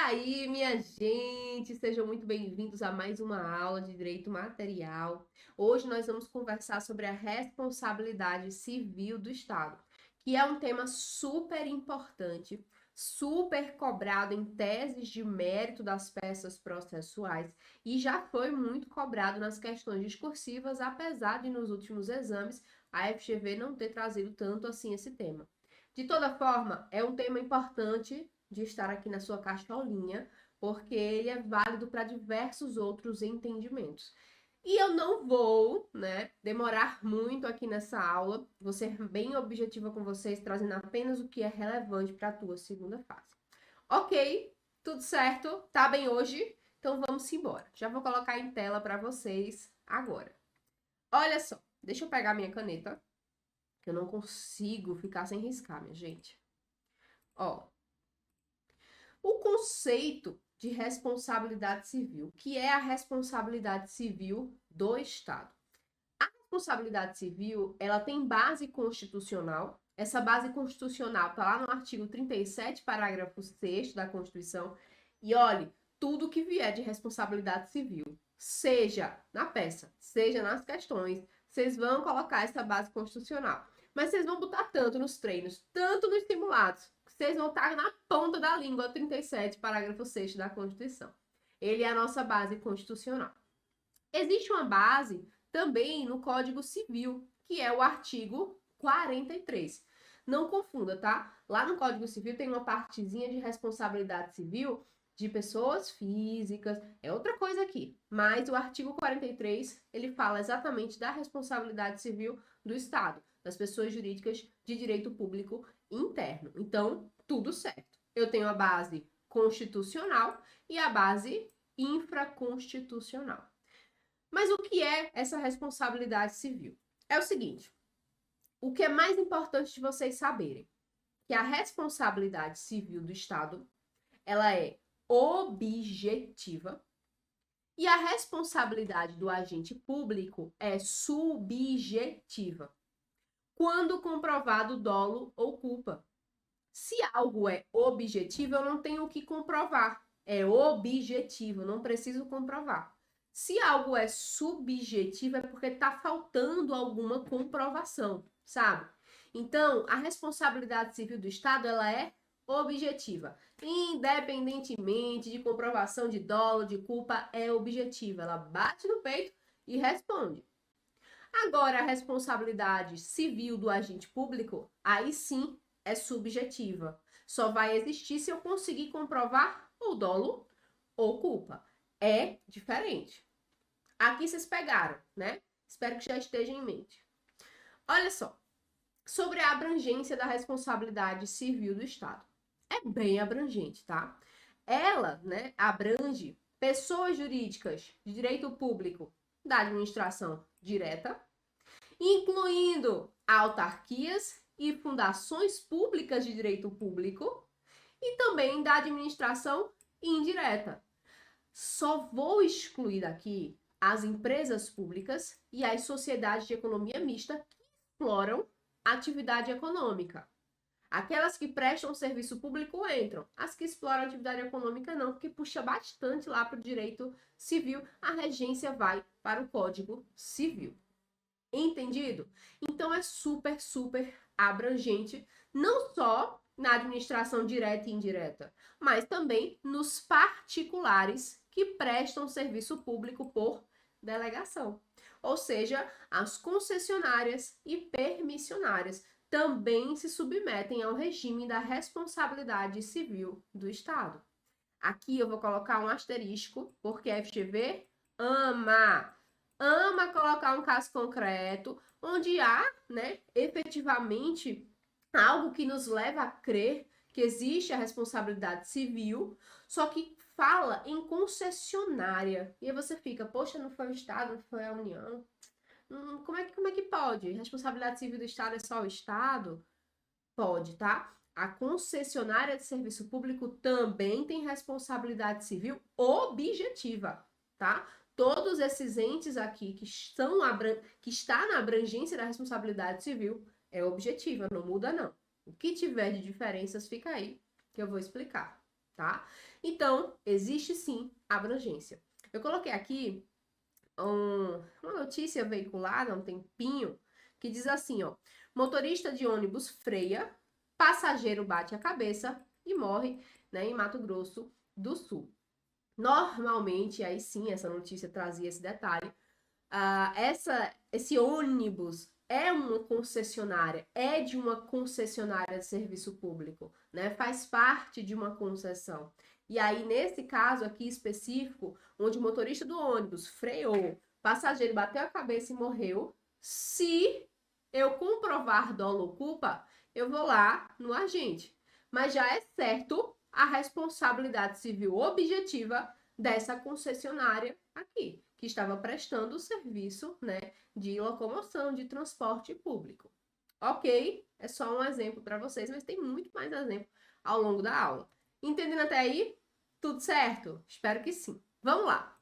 aí, minha gente, sejam muito bem-vindos a mais uma aula de Direito Material. Hoje nós vamos conversar sobre a responsabilidade civil do Estado, que é um tema super importante, super cobrado em teses de mérito das peças processuais e já foi muito cobrado nas questões discursivas, apesar de nos últimos exames a FGV não ter trazido tanto assim esse tema. De toda forma, é um tema importante de estar aqui na sua caixolinha, porque ele é válido para diversos outros entendimentos. E eu não vou, demorar muito aqui nessa aula, vou ser bem objetiva com vocês, trazendo apenas o que é relevante para a tua segunda fase. Ok, tudo certo? Tá bem hoje? Então vamos embora. Já vou colocar em tela para vocês agora. Olha só, deixa eu pegar minha caneta, que eu não consigo ficar sem riscar, minha gente. Ó, o conceito de responsabilidade civil, que é a responsabilidade civil do Estado. A responsabilidade civil, ela tem base constitucional. Essa base constitucional está lá no artigo 37, parágrafo 6º da Constituição. E olhe, tudo que vier de responsabilidade civil, seja na peça, seja nas questões, vocês vão colocar essa base constitucional. Mas vocês vão botar tanto nos treinos, tanto nos simulados, vocês vão estar na ponta da língua 37, parágrafo 6º da Constituição. Ele é a nossa base constitucional. Existe uma base também no Código Civil, que é o artigo 43. Não confunda, tá? Lá no Código Civil tem uma partezinha de responsabilidade civil de pessoas físicas, é outra coisa aqui. Mas o artigo 43, ele fala exatamente da responsabilidade civil do Estado, das pessoas jurídicas de direito público interno. Então, tudo certo. Eu tenho a base constitucional e a base infraconstitucional. Mas o que é essa responsabilidade civil? É o seguinte, o que é mais importante de vocês saberem, que a responsabilidade civil do Estado, ela é objetiva e a responsabilidade do agente público é subjetiva, quando comprovado dolo ou culpa. Se algo é objetivo, eu não tenho o que comprovar. É objetivo, não preciso comprovar. Se algo é subjetivo, é porque está faltando alguma comprovação, sabe? Então, a responsabilidade civil do Estado, ela é objetiva. Independentemente de comprovação de dolo, de culpa, é objetiva. Ela bate no peito e responde. Agora, a responsabilidade civil do agente público, aí sim é subjetiva. Só vai existir se eu conseguir comprovar ou dolo ou culpa. É diferente. Aqui vocês pegaram, né? Espero que já esteja em mente. Olha só, sobre a abrangência da responsabilidade civil do Estado. É bem abrangente, tá? Ela, abrange pessoas jurídicas de direito público da administração direta, incluindo autarquias e fundações públicas de direito público e também da administração indireta. Só vou excluir daqui as empresas públicas e as sociedades de economia mista que exploram atividade econômica. Aquelas que prestam serviço público entram, as que exploram atividade econômica não, porque puxa bastante lá para o direito civil, a regência vai para o Código Civil. Entendido? Então é super, super abrangente, não só na administração direta e indireta, mas também nos particulares que prestam serviço público por delegação. Ou seja, as concessionárias e permissionárias também se submetem ao regime da responsabilidade civil do Estado. Aqui eu vou colocar um asterisco, porque a FGV ama colocar um caso concreto, onde há, efetivamente, algo que nos leva a crer que existe a responsabilidade civil, só que fala em concessionária. E aí você fica, poxa, não foi o Estado, não foi a União. Como é que pode? Responsabilidade civil do Estado é só o Estado? Pode, tá? A concessionária de serviço público também tem responsabilidade civil objetiva, tá? Todos esses entes aqui que está na abrangência da responsabilidade civil é objetiva, não muda não. O que tiver de diferenças fica aí que eu vou explicar. tá? Então, existe sim abrangência. Eu coloquei aqui uma notícia veiculada há um tempinho, que diz assim, ó, motorista de ônibus freia, passageiro bate a cabeça e morre, né, em Mato Grosso do Sul. Normalmente, aí sim, essa notícia trazia esse detalhe, esse ônibus é de uma concessionária de serviço público, né? Faz parte de uma concessão. E aí, nesse caso aqui específico, onde o motorista do ônibus freou, passageiro bateu a cabeça e morreu, se eu comprovar dolo ou culpa, eu vou lá no agente. Mas já é certo a responsabilidade civil objetiva dessa concessionária aqui, que estava prestando o serviço, né, de locomoção, de transporte público. Ok? É só um exemplo para vocês, mas tem muito mais exemplo ao longo da aula. Entendendo até aí? Tudo certo? Espero que sim. Vamos lá.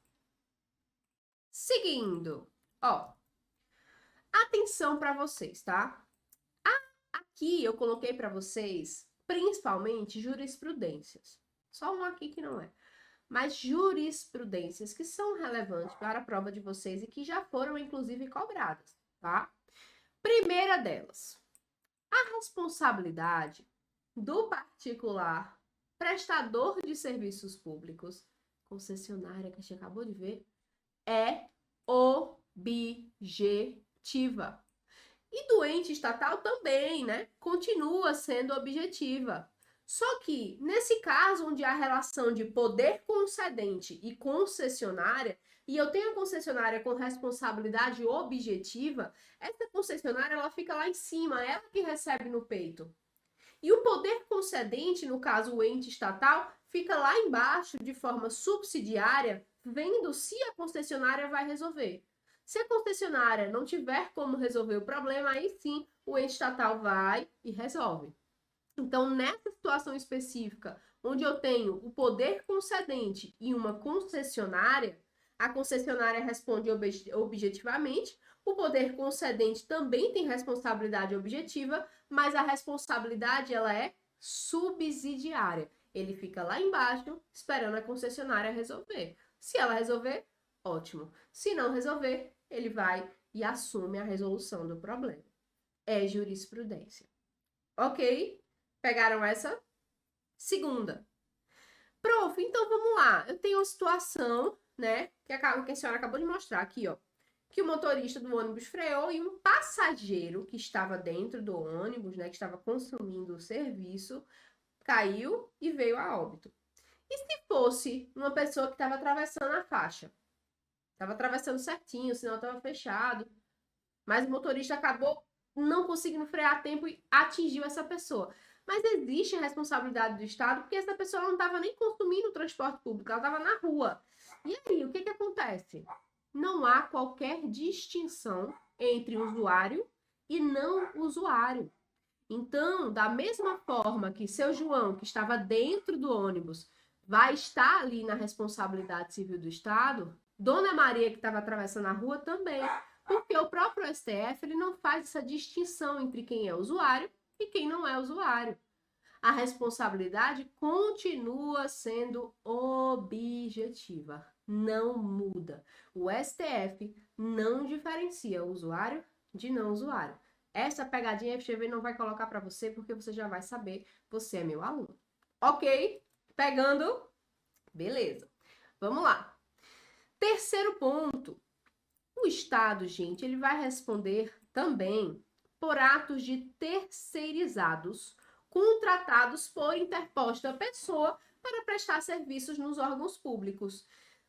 Seguindo, ó, atenção para vocês, tá? Aqui eu coloquei para vocês, principalmente, jurisprudências. Só um aqui que não é. Mas jurisprudências que são relevantes para a prova de vocês e que já foram, inclusive, cobradas, tá? Primeira delas, a responsabilidade do particular prestador de serviços públicos, concessionária que a gente acabou de ver, é objetiva. E do ente estatal também, né? Continua sendo objetiva. Só que, nesse caso, onde há relação de poder concedente e concessionária, e eu tenho a concessionária com responsabilidade objetiva, essa concessionária ela fica lá em cima, ela que recebe no peito. E o poder concedente, no caso o ente estatal, fica lá embaixo de forma subsidiária, vendo se a concessionária vai resolver. Se a concessionária não tiver como resolver o problema, aí sim o ente estatal vai e resolve. Então, nessa situação específica, onde eu tenho o poder concedente e uma concessionária, a concessionária responde objetivamente, o poder concedente também tem responsabilidade objetiva, mas a responsabilidade ela é subsidiária. Ele fica lá embaixo esperando a concessionária resolver. Se ela resolver, ótimo. Se não resolver, ele vai e assume a resolução do problema. É jurisprudência. Ok? Pegaram essa? Segunda. Prof, então vamos lá. Eu tenho uma situação, né, que a senhora acabou de mostrar aqui, ó, que o motorista do ônibus freou e um passageiro que estava dentro do ônibus, né, que estava consumindo o serviço, caiu e veio a óbito. E se fosse uma pessoa que estava atravessando a faixa? Estava atravessando certinho, o sinal estava fechado, mas o motorista acabou não conseguindo frear a tempo e atingiu essa pessoa. Mas existe a responsabilidade do Estado, porque essa pessoa não estava nem consumindo o transporte público, ela estava na rua. E aí, o que acontece? Não há qualquer distinção entre usuário e não usuário. Então, da mesma forma que seu João, que estava dentro do ônibus, vai estar ali na responsabilidade civil do Estado, Dona Maria, que estava atravessando a rua, também. Porque o próprio STF ele não faz essa distinção entre quem é usuário e quem não é usuário. A responsabilidade continua sendo objetiva, não muda. O STF não diferencia usuário de não usuário. Essa pegadinha a FGV não vai colocar para você porque você já vai saber, você é meu aluno. Ok? Pegando? Beleza. Vamos lá. Terceiro ponto. O Estado, gente, ele vai responder também por atos de terceirizados contratados por interposta pessoa para prestar serviços nos órgãos públicos.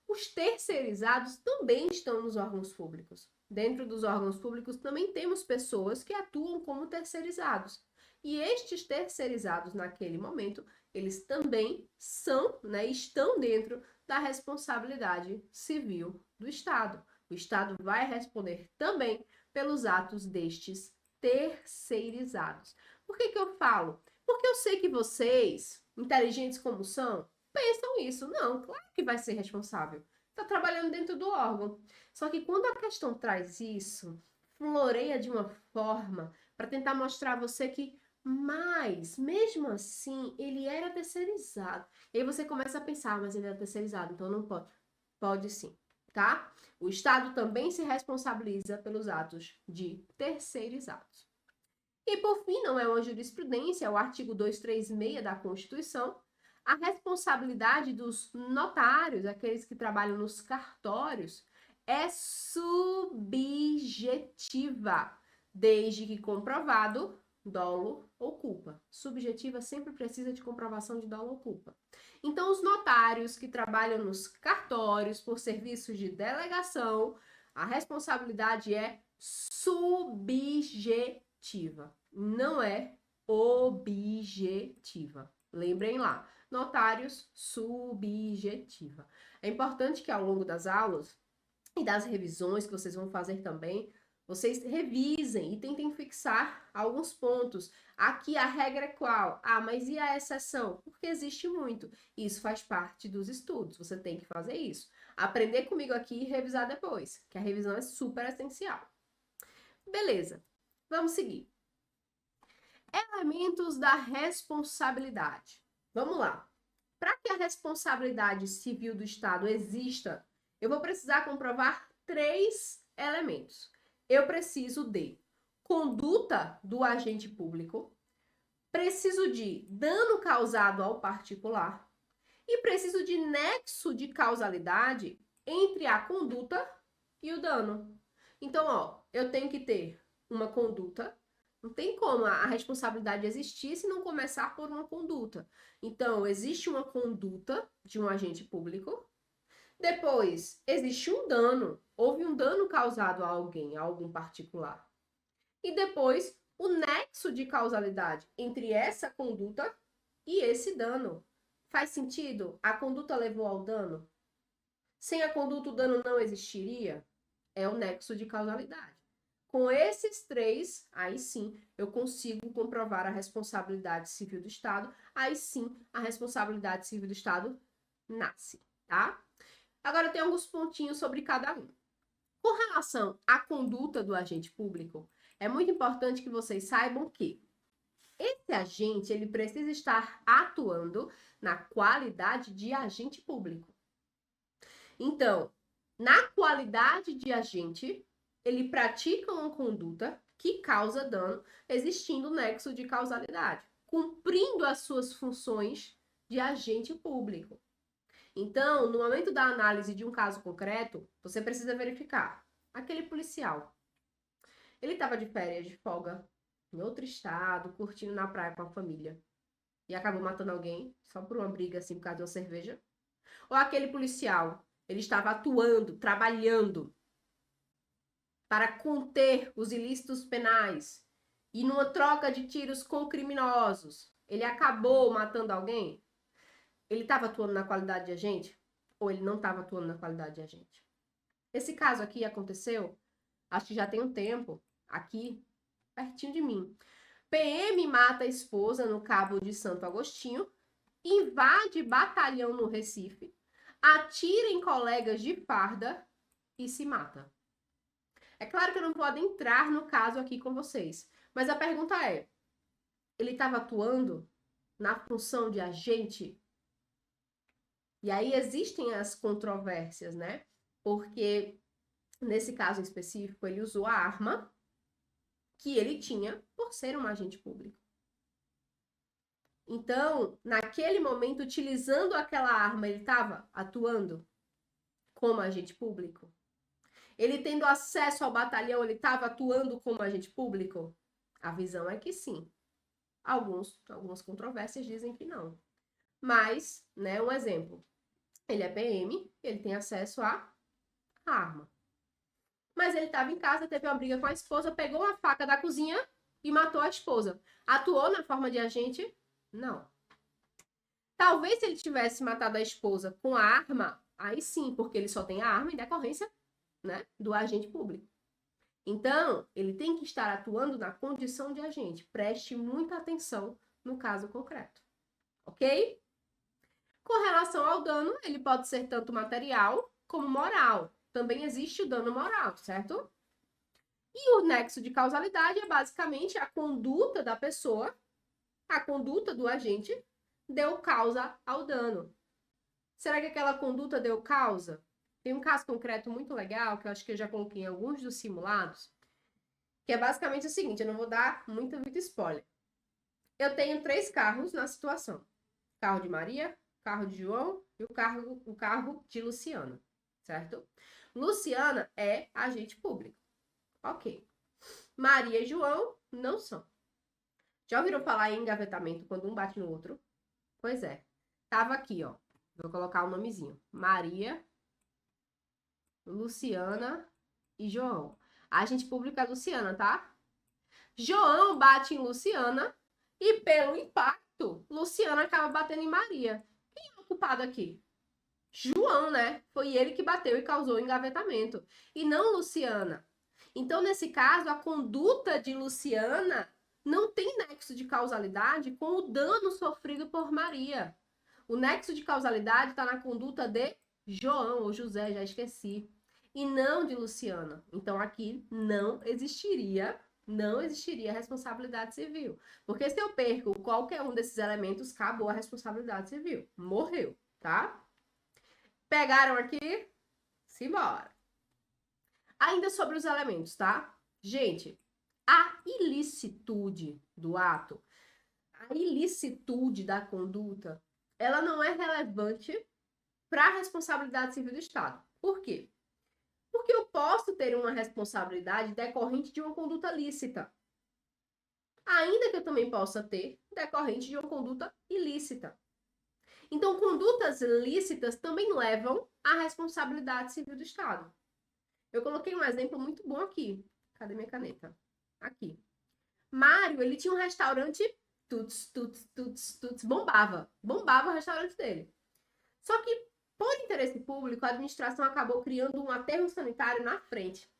Os terceirizados também estão nos órgãos públicos. Dentro dos órgãos públicos também temos pessoas que atuam como terceirizados. E estes terceirizados, naquele momento, eles também são, né, estão dentro da responsabilidade civil do Estado. O Estado vai responder também pelos atos destes terceirizados. Por que eu falo? Porque eu sei que vocês, inteligentes como são, pensam isso. Não, claro que vai ser responsável. Está trabalhando dentro do órgão. Só que quando a questão traz isso, floreia de uma forma para tentar mostrar a você que Mas, mesmo assim, ele era terceirizado. E aí você começa a pensar, mas ele era terceirizado, então não pode. Pode sim, tá? O Estado também se responsabiliza pelos atos de terceirizados. E, por fim, não é uma jurisprudência, é o artigo 236 da Constituição, a responsabilidade dos notários, aqueles que trabalham nos cartórios, é subjetiva, desde que comprovado dolo ou culpa. Subjetiva sempre precisa de comprovação de dolo ou culpa. Então, os notários que trabalham nos cartórios por serviços de delegação, a responsabilidade é subjetiva, não é objetiva. Lembrem lá, notários, subjetiva. É importante que ao longo das aulas e das revisões que vocês vão fazer também, vocês revisem e tentem fixar alguns pontos. Aqui a regra é qual? Ah, mas e a exceção? Porque existe muito. Isso faz parte dos estudos. Você tem que fazer isso. Aprender comigo aqui e revisar depois, que a revisão é super essencial. Beleza, vamos seguir. Elementos da responsabilidade. Vamos lá. Para que a responsabilidade civil do Estado exista, eu vou precisar comprovar 3 elementos. Eu preciso de conduta do agente público, preciso de dano causado ao particular e preciso de nexo de causalidade entre a conduta e o dano. Então, ó, eu tenho que ter uma conduta. Não tem como a responsabilidade existir se não começar por uma conduta. Então, existe uma conduta de um agente público. Depois, existe um dano. Houve um dano causado a alguém, a algum particular. E depois, o nexo de causalidade entre essa conduta e esse dano. Faz sentido? A conduta levou ao dano? Sem a conduta, o dano não existiria? É o nexo de causalidade. Com esses 3, aí sim, eu consigo comprovar a responsabilidade civil do Estado, aí sim, a responsabilidade civil do Estado nasce, tá? Agora, tem alguns pontinhos sobre cada um. Com relação à conduta do agente público, é muito importante que vocês saibam que esse agente, ele precisa estar atuando na qualidade de agente público. Então, na qualidade de agente, ele pratica uma conduta que causa dano, existindo nexo de causalidade, cumprindo as suas funções de agente público. Então, no momento da análise de um caso concreto, você precisa verificar aquele policial. Ele estava de férias, de folga, em outro estado, curtindo na praia com a família, e acabou matando alguém só por uma briga, assim, por causa de uma cerveja. Ou aquele policial, ele estava atuando, trabalhando para conter os ilícitos penais e numa troca de tiros com criminosos, ele acabou matando alguém? Ele estava atuando na qualidade de agente? Ou ele não estava atuando na qualidade de agente? Esse caso aqui aconteceu, acho que já tem um tempo, aqui, pertinho de mim. PM mata a esposa no Cabo de Santo Agostinho, invade batalhão no Recife, atira em colegas de farda e se mata. É claro que eu não posso entrar no caso aqui com vocês, mas a pergunta é: ele estava atuando na função de agente? E aí existem as controvérsias, né? Porque nesse caso específico ele usou a arma que ele tinha por ser um agente público. Então, naquele momento, utilizando aquela arma, ele estava atuando como agente público? Ele tendo acesso ao batalhão, ele estava atuando como agente público? A visão é que sim. Algumas controvérsias dizem que não. Mas, né, um exemplo. Ele é PM, ele tem acesso à arma. Mas ele estava em casa, teve uma briga com a esposa, pegou uma faca da cozinha e matou a esposa. Atuou na forma de agente? Não. Talvez se ele tivesse matado a esposa com a arma, aí sim, porque ele só tem a arma em decorrência, né, do agente público. Então, ele tem que estar atuando na condição de agente. Preste muita atenção no caso concreto. Ok? Com relação ao dano, ele pode ser tanto material como moral. Também existe o dano moral, certo? E o nexo de causalidade é basicamente a conduta da pessoa A conduta do agente deu causa ao dano. Será que aquela conduta deu causa? Tem um caso concreto muito legal, que eu acho que eu já coloquei em alguns dos simulados, que é basicamente o seguinte, eu não vou dar muito spoiler. Eu tenho 3 carros na situação. Carro de Maria, carro de João e o carro de Luciana, certo? Luciana é agente público. Ok. Maria e João não são. Já ouviram falar em engavetamento quando um bate no outro? Pois é. Tava aqui, ó. Vou colocar o nomezinho. Maria, Luciana e João. Agente público é Luciana, tá? João bate em Luciana e, pelo impacto, Luciana acaba batendo em Maria. Quem é o culpado aqui? João, né? Foi ele que bateu e causou o engavetamento. E não Luciana. Então, nesse caso, a conduta de Luciana não tem nexo de causalidade com o dano sofrido por Maria. O nexo de causalidade está na conduta de João ou José, já esqueci, e não de Luciana. Então, aqui não existiria responsabilidade civil. Porque se eu perco qualquer um desses elementos, acabou a responsabilidade civil. Morreu, tá? Pegaram aqui? Simbora. Ainda sobre os elementos, tá? Gente, a ilicitude do ato, a ilicitude da conduta, ela não é relevante para a responsabilidade civil do Estado. Por quê? Porque eu posso ter uma responsabilidade decorrente de uma conduta lícita, ainda que eu também possa ter decorrente de uma conduta ilícita. Então, condutas lícitas também levam à responsabilidade civil do Estado. Eu coloquei um exemplo muito bom aqui. Cadê minha caneta? Aqui. Mário, ele tinha um restaurante tuts, bombava. Bombava o restaurante dele. Só que, por interesse público, a administração acabou criando um aterro sanitário na frente.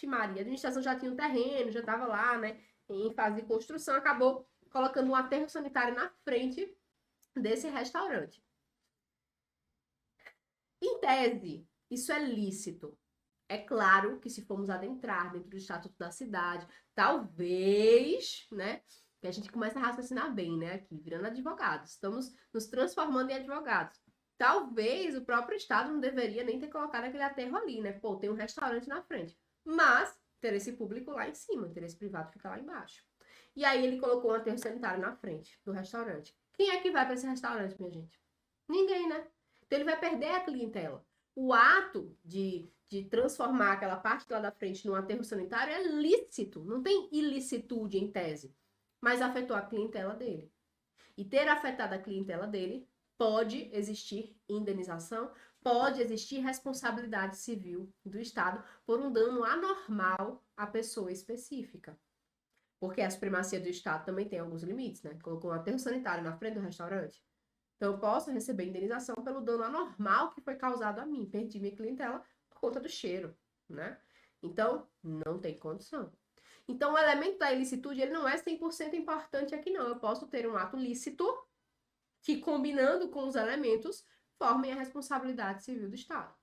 Maria, a administração já tinha um terreno, já estava lá, né, em fase de construção, acabou colocando um aterro sanitário na frente desse restaurante. Em tese, isso é lícito. É claro que se formos adentrar dentro do Estatuto da Cidade, talvez, né, que a gente começa a raciocinar bem, né, aqui, virando advogados. Estamos nos transformando em advogados. Talvez o próprio Estado não deveria nem ter colocado aquele aterro ali, né? Pô, tem um restaurante na frente. Mas, interesse público lá em cima, interesse privado fica lá embaixo. E aí ele colocou um aterro sanitário na frente do restaurante. Quem é que vai para esse restaurante, minha gente? Ninguém, né? Então ele vai perder a clientela. O ato de transformar aquela parte lá da frente num aterro sanitário é lícito, não tem ilicitude em tese, mas afetou a clientela dele. E ter afetado a clientela dele, pode existir indenização, pode existir responsabilidade civil do Estado por um dano anormal à pessoa específica. Porque a supremacia do Estado também tem alguns limites, né? Colocou um aterro sanitário na frente do restaurante. Então, eu posso receber indenização pelo dano anormal que foi causado a mim. Perdi minha clientela por conta do cheiro, né? Então, não tem condição. Então, o elemento da ilicitude, ele não é 100% importante aqui, não. Eu posso ter um ato lícito que, combinando com os elementos, formem a responsabilidade civil do Estado.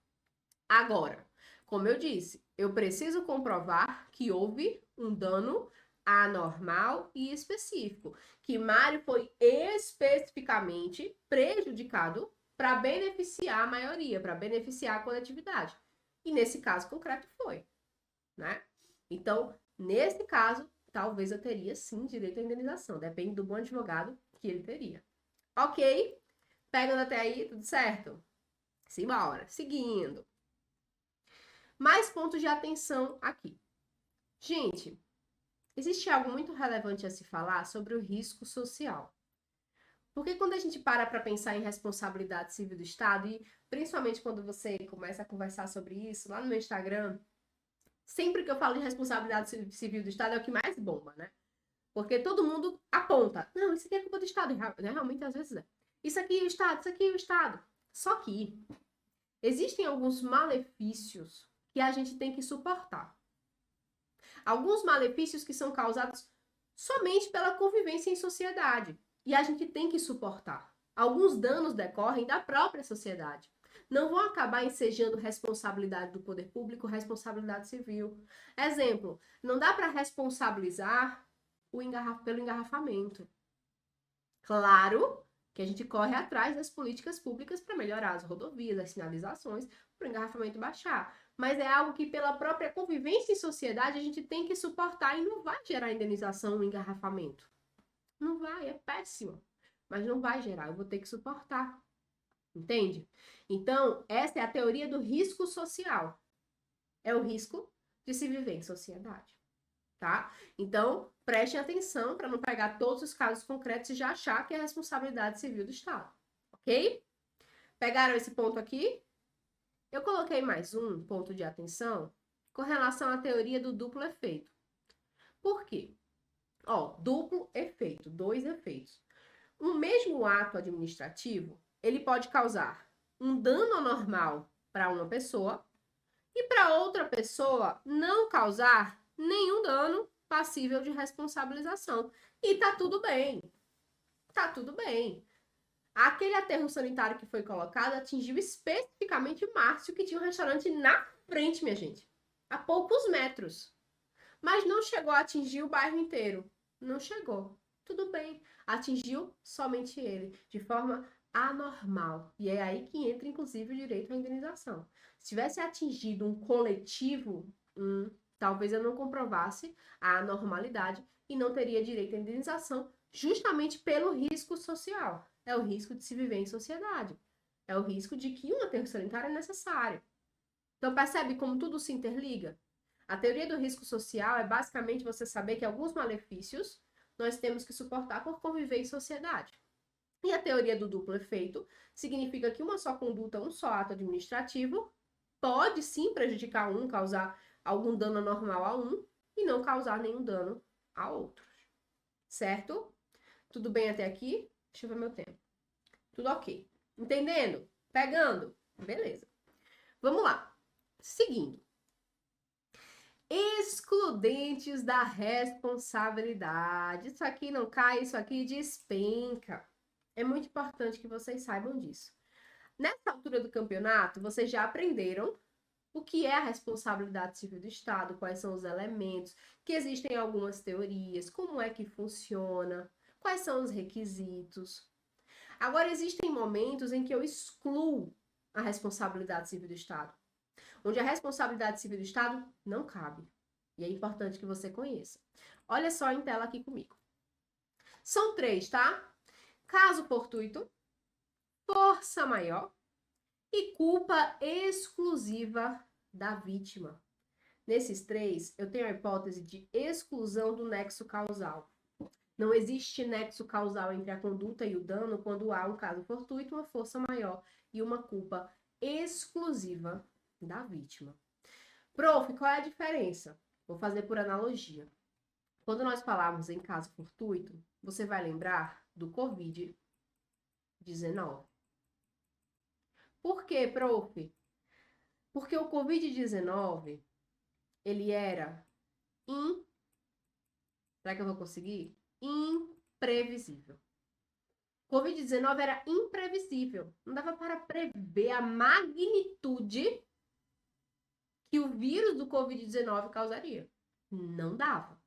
Agora, como eu disse, eu preciso comprovar que houve um dano anormal e específico, que Mário foi especificamente prejudicado para beneficiar a maioria, para beneficiar a coletividade. E nesse caso concreto foi, né? Então, nesse caso, talvez eu teria sim direito à indenização, depende do bom advogado que ele teria. Ok? Pegando até aí, tudo certo? Simbora. Seguindo. Mais pontos de atenção aqui. Gente, existe algo muito relevante a se falar sobre o risco social. Porque quando a gente para pensar em responsabilidade civil do Estado, e principalmente quando você começa a conversar sobre isso lá no meu Instagram, sempre que eu falo de responsabilidade civil do Estado é o que mais bomba, né? Porque todo mundo aponta, não, isso aqui é culpa do Estado, né? Realmente às vezes é. Isso aqui é o Estado, isso aqui é o Estado. Só que existem alguns malefícios que a gente tem que suportar. Alguns malefícios que são causados somente pela convivência em sociedade. E a gente tem que suportar. Alguns danos decorrem da própria sociedade. Não vão acabar ensejando responsabilidade do poder público, responsabilidade civil. Exemplo, não dá para responsabilizar pelo engarrafamento. Claro que a gente corre atrás das políticas públicas para melhorar as rodovias, as sinalizações, para o engarrafamento baixar. Mas é algo que, pela própria convivência em sociedade, a gente tem que suportar e não vai gerar indenização no engarrafamento. Não vai, é péssimo. Mas não vai gerar, eu vou ter que suportar. Entende? Então, essa é a teoria do risco social. É o risco de se viver em sociedade, tá? Então, prestem atenção para não pegar todos os casos concretos e já achar que é responsabilidade civil do Estado, ok? Pegaram esse ponto aqui? Eu coloquei mais um ponto de atenção com relação à teoria do duplo efeito. Por quê? Ó, duplo efeito, dois efeitos. Um mesmo ato administrativo, ele pode causar um dano anormal para uma pessoa e para outra pessoa não causar nenhum dano passível de responsabilização. E tá tudo bem. Tá tudo bem. Aquele aterro sanitário que foi colocado atingiu especificamente o Márcio, que tinha um restaurante na frente, minha gente. A poucos metros. Mas não chegou a atingir o bairro inteiro. Não chegou. Tudo bem. Atingiu somente ele, de forma anormal. E é aí que entra, inclusive, o direito à indenização. Se tivesse atingido um coletivo, talvez eu não comprovasse a anormalidade e não teria direito à indenização, justamente pelo risco social. É o risco de se viver em sociedade. É o risco de que um aterro sanitário é necessário. Então, percebe como tudo se interliga? A teoria do risco social é basicamente você saber que alguns malefícios nós temos que suportar por conviver em sociedade. E a teoria do duplo efeito significa que uma só conduta, um só ato administrativo, pode sim prejudicar um, causar algum dano anormal a um e não causar nenhum dano a outros. Certo? Tudo bem até aqui? Deixa eu ver meu tempo. Tudo ok. Entendendo? Pegando? Beleza. Vamos lá. Seguindo. Excludentes da responsabilidade. Isso aqui não cai, isso aqui despenca. É muito importante que vocês saibam disso. Nessa altura do campeonato, vocês já aprenderam o que é a responsabilidade civil do Estado, quais são os elementos, que existem algumas teorias, como é que funciona, quais são os requisitos. Agora, existem momentos em que eu excluo a responsabilidade civil do Estado, onde a responsabilidade civil do Estado não cabe. E é importante que você conheça. Olha só em tela aqui comigo. São três, tá? Caso fortuito, força maior e culpa exclusiva da vítima. Nesses três, eu tenho a hipótese de exclusão do nexo causal. Não existe nexo causal entre a conduta e o dano quando há um caso fortuito, uma força maior e uma culpa exclusiva da vítima. Prof, qual é a diferença? Vou fazer por analogia. Quando nós falamos em caso fortuito, você vai lembrar do Covid-19. Por quê, prof? Porque o Covid-19, ele era será que eu vou conseguir? Imprevisível. Covid-19 era imprevisível. Não dava para prever a magnitude que o vírus do Covid-19 causaria. Não dava.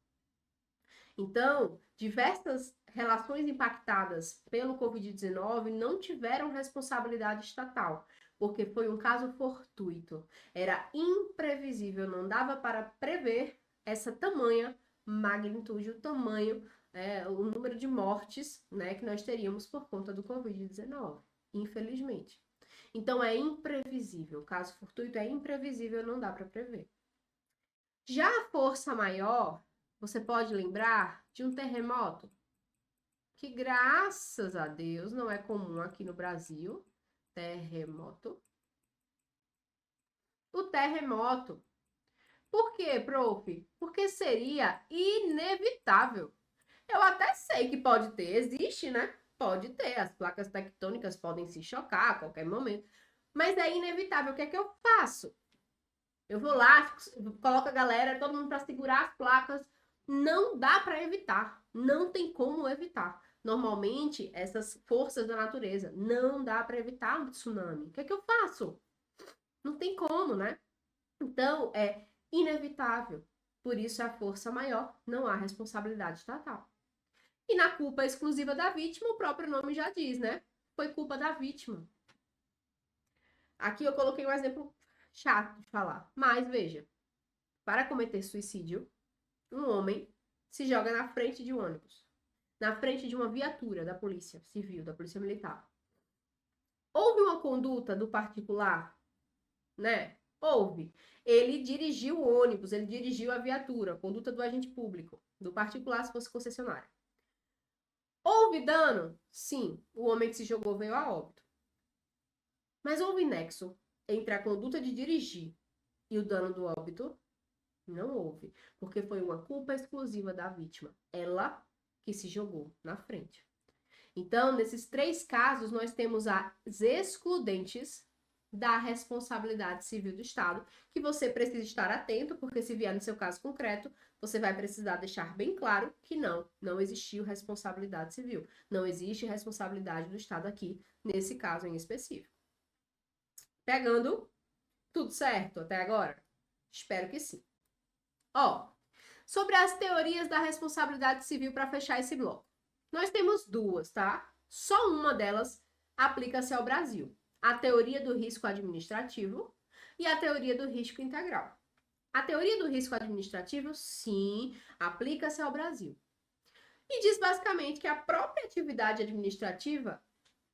Então, diversas relações impactadas pelo Covid-19 não tiveram responsabilidade estatal, porque foi um caso fortuito. Era imprevisível, não dava para prever essa tamanha magnitude, o tamanho, o número de mortes, né, que nós teríamos por conta do Covid-19, infelizmente. Então, é imprevisível. O caso fortuito é imprevisível, não dá para prever. Já a força maior, você pode lembrar de um terremoto que, graças a Deus, não é comum aqui no Brasil. Terremoto. O terremoto. Por quê, prof? Porque seria inevitável. Eu até sei que pode ter, existe, né? Pode ter, as placas tectônicas podem se chocar a qualquer momento. Mas é inevitável. O que é que eu faço? Eu vou lá, coloco a galera, todo mundo para segurar as placas. Não dá para evitar. Não tem como evitar. Normalmente, essas forças da natureza, não dá para evitar um tsunami. O que é que eu faço? Não tem como, né? Então, é inevitável. Por isso, a força maior, não há responsabilidade estatal. E na culpa exclusiva da vítima, o próprio nome já diz, né? Foi culpa da vítima. Aqui eu coloquei um exemplo chato de falar. Mas veja, para cometer suicídio, um homem se joga na frente de um ônibus, na frente de uma viatura da polícia civil, da polícia militar. Houve uma conduta do particular, né? Houve. Ele dirigiu o ônibus, ele dirigiu a viatura, conduta do agente público, do particular se fosse concessionário. Houve dano? Sim, o homem que se jogou veio a óbito. Mas houve nexo entre a conduta de dirigir e o dano do óbito? Não houve, porque foi uma culpa exclusiva da vítima, ela que se jogou na frente. Então, nesses 3 casos, nós temos as excludentes da responsabilidade civil do Estado, que você precisa estar atento, porque se vier no seu caso concreto, você vai precisar deixar bem claro que não existiu responsabilidade civil. Não existe responsabilidade do Estado aqui, nesse caso em específico. Pegando tudo certo até agora? Espero que sim. Ó, sobre as teorias da responsabilidade civil para fechar esse bloco. Nós temos 2, tá? Só uma delas aplica-se ao Brasil. A teoria do risco administrativo e a teoria do risco integral. A teoria do risco administrativo, sim, aplica-se ao Brasil. E diz basicamente que a própria atividade administrativa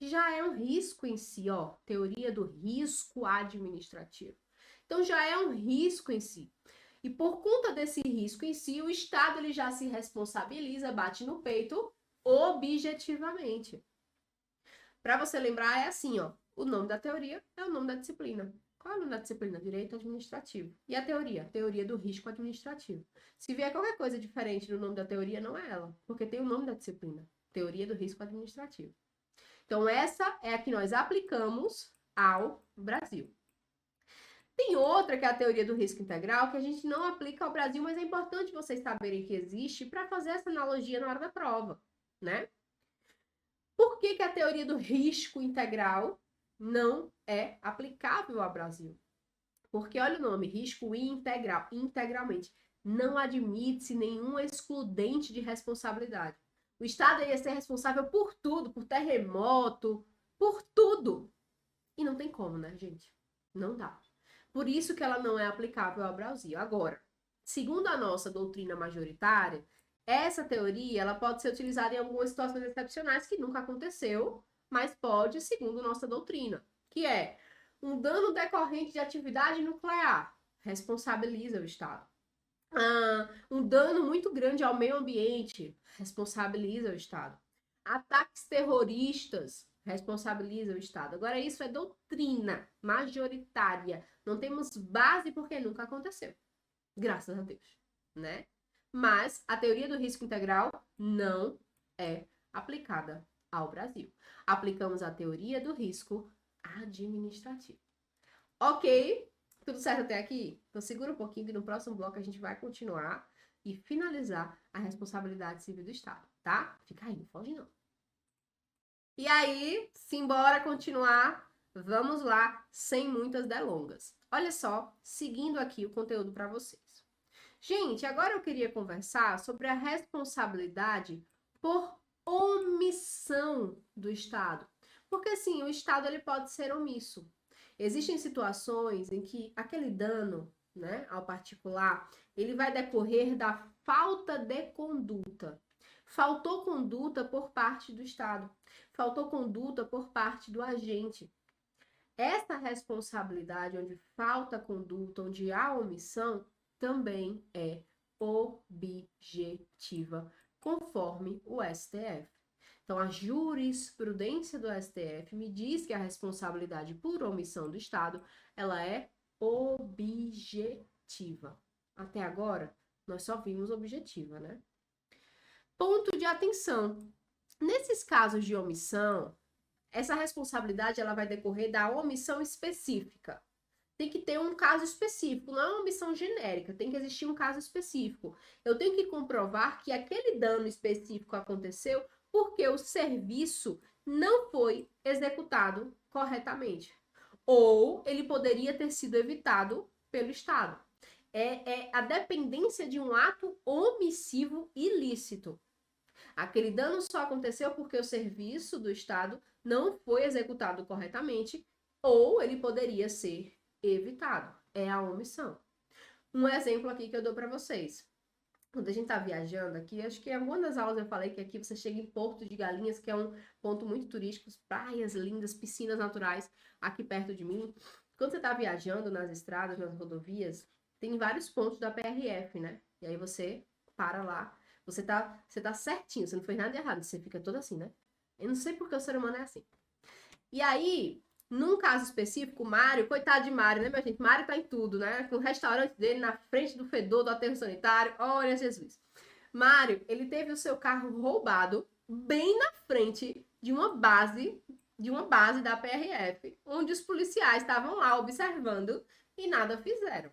já é um risco em si, ó. Teoria do risco administrativo. Então, já é um risco em si. E por conta desse risco em si, o Estado ele já se responsabiliza, bate no peito objetivamente. Para você lembrar, é assim, ó. O nome da teoria é o nome da disciplina. Qual é o nome da disciplina? Direito administrativo. E a teoria? Teoria do risco administrativo. Se vier qualquer coisa diferente no nome da teoria, não é ela, porque tem o nome da disciplina. Teoria do risco administrativo. Então, essa é a que nós aplicamos ao Brasil. Tem outra, que é a teoria do risco integral, que a gente não aplica ao Brasil, mas é importante vocês saberem que existe para fazer essa analogia na hora da prova, né? Por que a teoria do risco integral não é aplicável ao Brasil? Porque, olha o nome, risco integral, integralmente. Não admite-se nenhum excludente de responsabilidade. O Estado ia ser responsável por tudo, por terremoto, por tudo. E não tem como, né, gente? Não dá. Por isso que ela não é aplicável ao Brasil. Agora, segundo a nossa doutrina majoritária, essa teoria ela pode ser utilizada em algumas situações excepcionais que nunca aconteceu, mas pode, segundo nossa doutrina, que é um dano decorrente de atividade nuclear, responsabiliza o Estado. Um dano muito grande ao meio ambiente, responsabiliza o Estado. Ataques terroristas, responsabiliza o Estado. Agora, isso é doutrina majoritária. Não temos base porque nunca aconteceu. Graças a Deus, né? Mas a teoria do risco integral não é aplicada ao Brasil. Aplicamos a teoria do risco administrativo. Ok? Tudo certo até aqui? Então segura um pouquinho que no próximo bloco a gente vai continuar e finalizar a responsabilidade civil do Estado, tá? Fica aí, não foge não. E aí, simbora continuar, vamos lá, sem muitas delongas. Olha só, seguindo aqui o conteúdo para vocês. Gente, agora eu queria conversar sobre a responsabilidade por omissão do Estado. Porque, assim, o Estado ele pode ser omisso. Existem situações em que aquele dano, né, ao particular, ele vai decorrer da falta de conduta. Faltou conduta por parte do Estado. Faltou conduta por parte do agente. Essa responsabilidade, onde falta conduta, onde há omissão, também é objetiva, conforme o STF. Então, a jurisprudência do STF me diz que a responsabilidade por omissão do Estado, ela é objetiva. Até agora, nós só vimos objetiva, né? Ponto de atenção. Nesses casos de omissão, essa responsabilidade ela vai decorrer da omissão específica. Tem que ter um caso específico, não é uma omissão genérica, tem que existir um caso específico. Eu tenho que comprovar que aquele dano específico aconteceu porque o serviço não foi executado corretamente. Ou ele poderia ter sido evitado pelo Estado. É a dependência de um ato omissivo ilícito. Aquele dano só aconteceu porque o serviço do Estado não foi executado corretamente ou ele poderia ser evitado. É a omissão. Um exemplo aqui que eu dou para vocês. Quando a gente tá viajando aqui, acho que em alguma das aulas eu falei que aqui você chega em Porto de Galinhas, que é um ponto muito turístico, praias lindas, piscinas naturais aqui perto de mim. Quando você tá viajando nas estradas, nas rodovias, tem vários pontos da PRF, né? E aí você para lá, você tá certinho, você não fez nada de errado, você fica todo assim, né? Eu não sei porque o ser humano é assim. E aí, num caso específico, o Mário, coitado de Mário, né, minha gente? Mário tá em tudo, né? Com o restaurante dele na frente do fedor do aterro sanitário. Olha, Jesus. Mário, ele teve o seu carro roubado bem na frente de uma base da PRF, onde os policiais estavam lá observando e nada fizeram.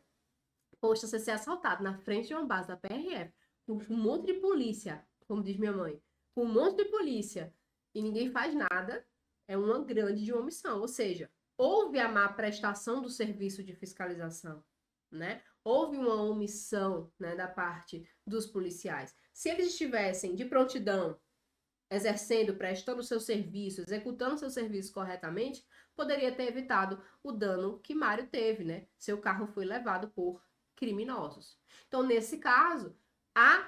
Poxa, você ser assaltado na frente de uma base da PRF, com um monte de polícia, como diz minha mãe, com um monte de polícia, e ninguém faz nada, é uma grande omissão. Ou seja, houve a má prestação do serviço de fiscalização, né? Houve uma omissão, né, da parte dos policiais. Se eles estivessem de prontidão, exercendo, prestando seu serviço, executando seu serviço corretamente, poderia ter evitado o dano que Mário teve, né? Seu carro foi levado por criminosos. Então, nesse caso,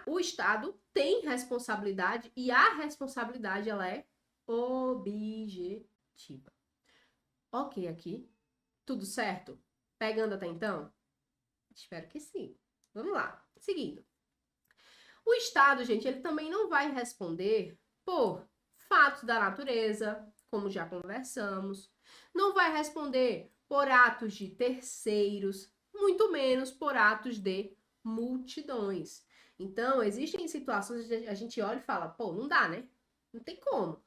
o Estado tem responsabilidade e a responsabilidade ela é objetiva. Ok, aqui. Tudo certo? Pegando até então? Espero que sim. Vamos lá. Seguindo. O Estado, gente, ele também não vai responder por fatos da natureza, como já conversamos. Não vai responder por atos de terceiros, muito menos por atos de multidões. Então, existem situações que a gente olha e fala, pô, não dá, né? Não tem como.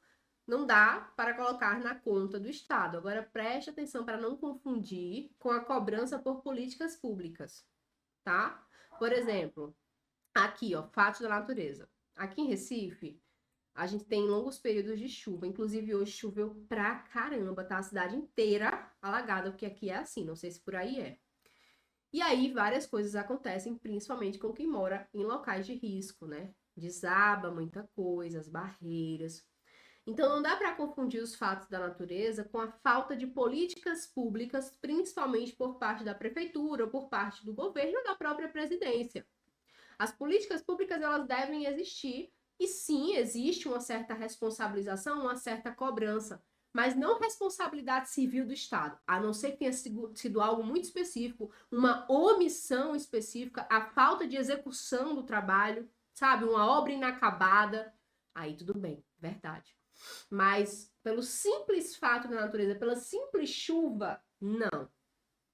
Não dá para colocar na conta do Estado. Agora, preste atenção para não confundir com a cobrança por políticas públicas, tá? Por exemplo, aqui, ó, fatos da natureza. Aqui em Recife, a gente tem longos períodos de chuva. Inclusive, hoje choveu pra caramba, tá? A cidade inteira alagada, porque aqui é assim, não sei se por aí é. E aí, várias coisas acontecem, principalmente com quem mora em locais de risco, né? Desaba muita coisa, as barreiras. Então, não dá para confundir os fatos da natureza com a falta de políticas públicas, principalmente por parte da prefeitura ou por parte do governo ou da própria presidência. As políticas públicas elas devem existir e sim, existe uma certa responsabilização, uma certa cobrança, mas não responsabilidade civil do Estado, a não ser que tenha sido algo muito específico, uma omissão específica, a falta de execução do trabalho, sabe, uma obra inacabada, aí tudo bem, verdade. Mas pelo simples fato da natureza, pela simples chuva, não,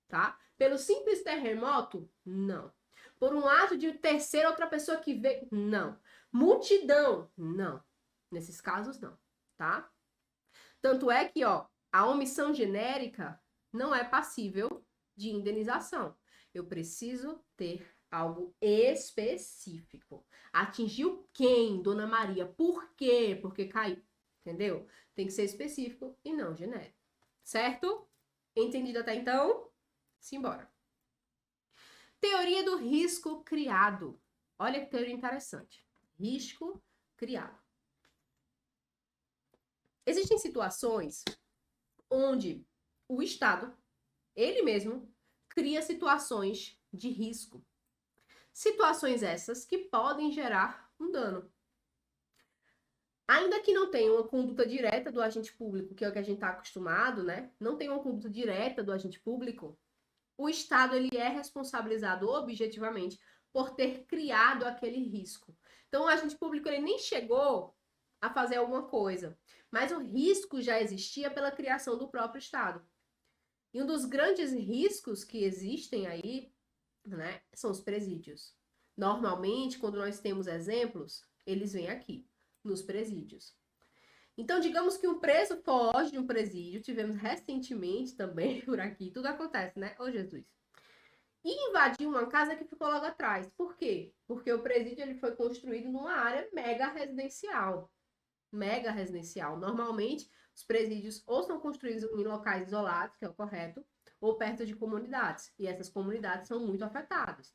tá? Pelo simples terremoto, não. Por um ato de terceira outra pessoa que veio, não. Multidão, não. Nesses casos, não, tá? Tanto é que, ó, a omissão genérica não é passível de indenização. Eu preciso ter algo específico. Atingiu quem, Dona Maria? Por quê? Porque caiu. Entendeu? Tem que ser específico e não genérico. Certo? Entendido até então? Simbora. Teoria do risco criado. Olha que teoria interessante. Risco criado. Existem situações onde o Estado, ele mesmo, cria situações de risco. Situações essas que podem gerar um dano. Ainda que não tenha uma conduta direta do agente público, que é o que a gente está acostumado, né? Não tem uma conduta direta do agente público, o Estado ele é responsabilizado objetivamente por ter criado aquele risco. Então, o agente público ele nem chegou a fazer alguma coisa, mas o risco já existia pela criação do próprio Estado. E um dos grandes riscos que existem aí, né, são os presídios. Normalmente, quando nós temos exemplos, eles vêm aqui, nos presídios. Então, digamos que um preso foge de um presídio, tivemos recentemente também por aqui, tudo acontece, né? Ô, Jesus. E invadiu uma casa que ficou logo atrás. Por quê? Porque o presídio ele foi construído numa área mega residencial. Mega residencial. Normalmente, os presídios ou são construídos em locais isolados, que é o correto, ou perto de comunidades. E essas comunidades são muito afetadas.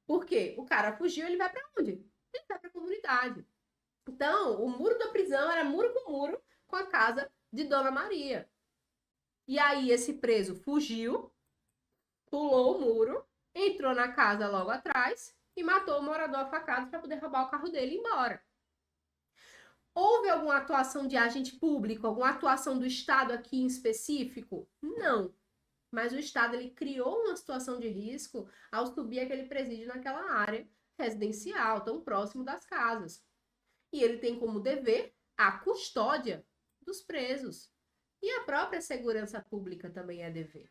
Por quê? O cara fugiu, ele vai para onde? Ele vai para a comunidade. Então, o muro da prisão era muro com muro com a casa de Dona Maria. E aí esse preso fugiu, pulou o muro, entrou na casa logo atrás e matou o morador a facadas para poder roubar o carro dele e ir embora. Houve alguma atuação de agente público, alguma atuação do Estado aqui em específico? Não. Mas o Estado ele criou uma situação de risco ao subir aquele presídio naquela área residencial, tão próximo das casas. E ele tem como dever a custódia dos presos. E a própria segurança pública também é dever,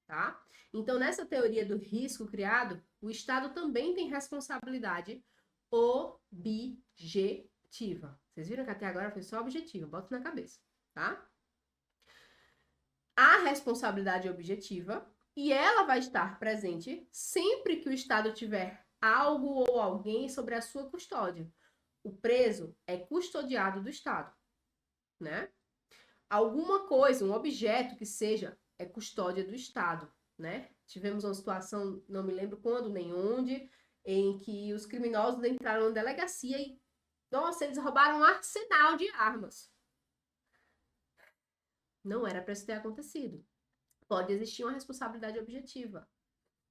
tá? Então, nessa teoria do risco criado, o Estado também tem responsabilidade objetiva. Vocês viram que até agora foi só objetiva, bota na cabeça, tá? A responsabilidade objetiva e ela vai estar presente sempre que o Estado tiver algo ou alguém sobre a sua custódia. O preso é custodiado do Estado, né? Alguma coisa, um objeto que seja, é custódia do Estado, né? Tivemos uma situação, não me lembro quando nem onde, em que os criminosos entraram na delegacia e, nossa, eles roubaram um arsenal de armas. Não era para isso ter acontecido. Pode existir uma responsabilidade objetiva.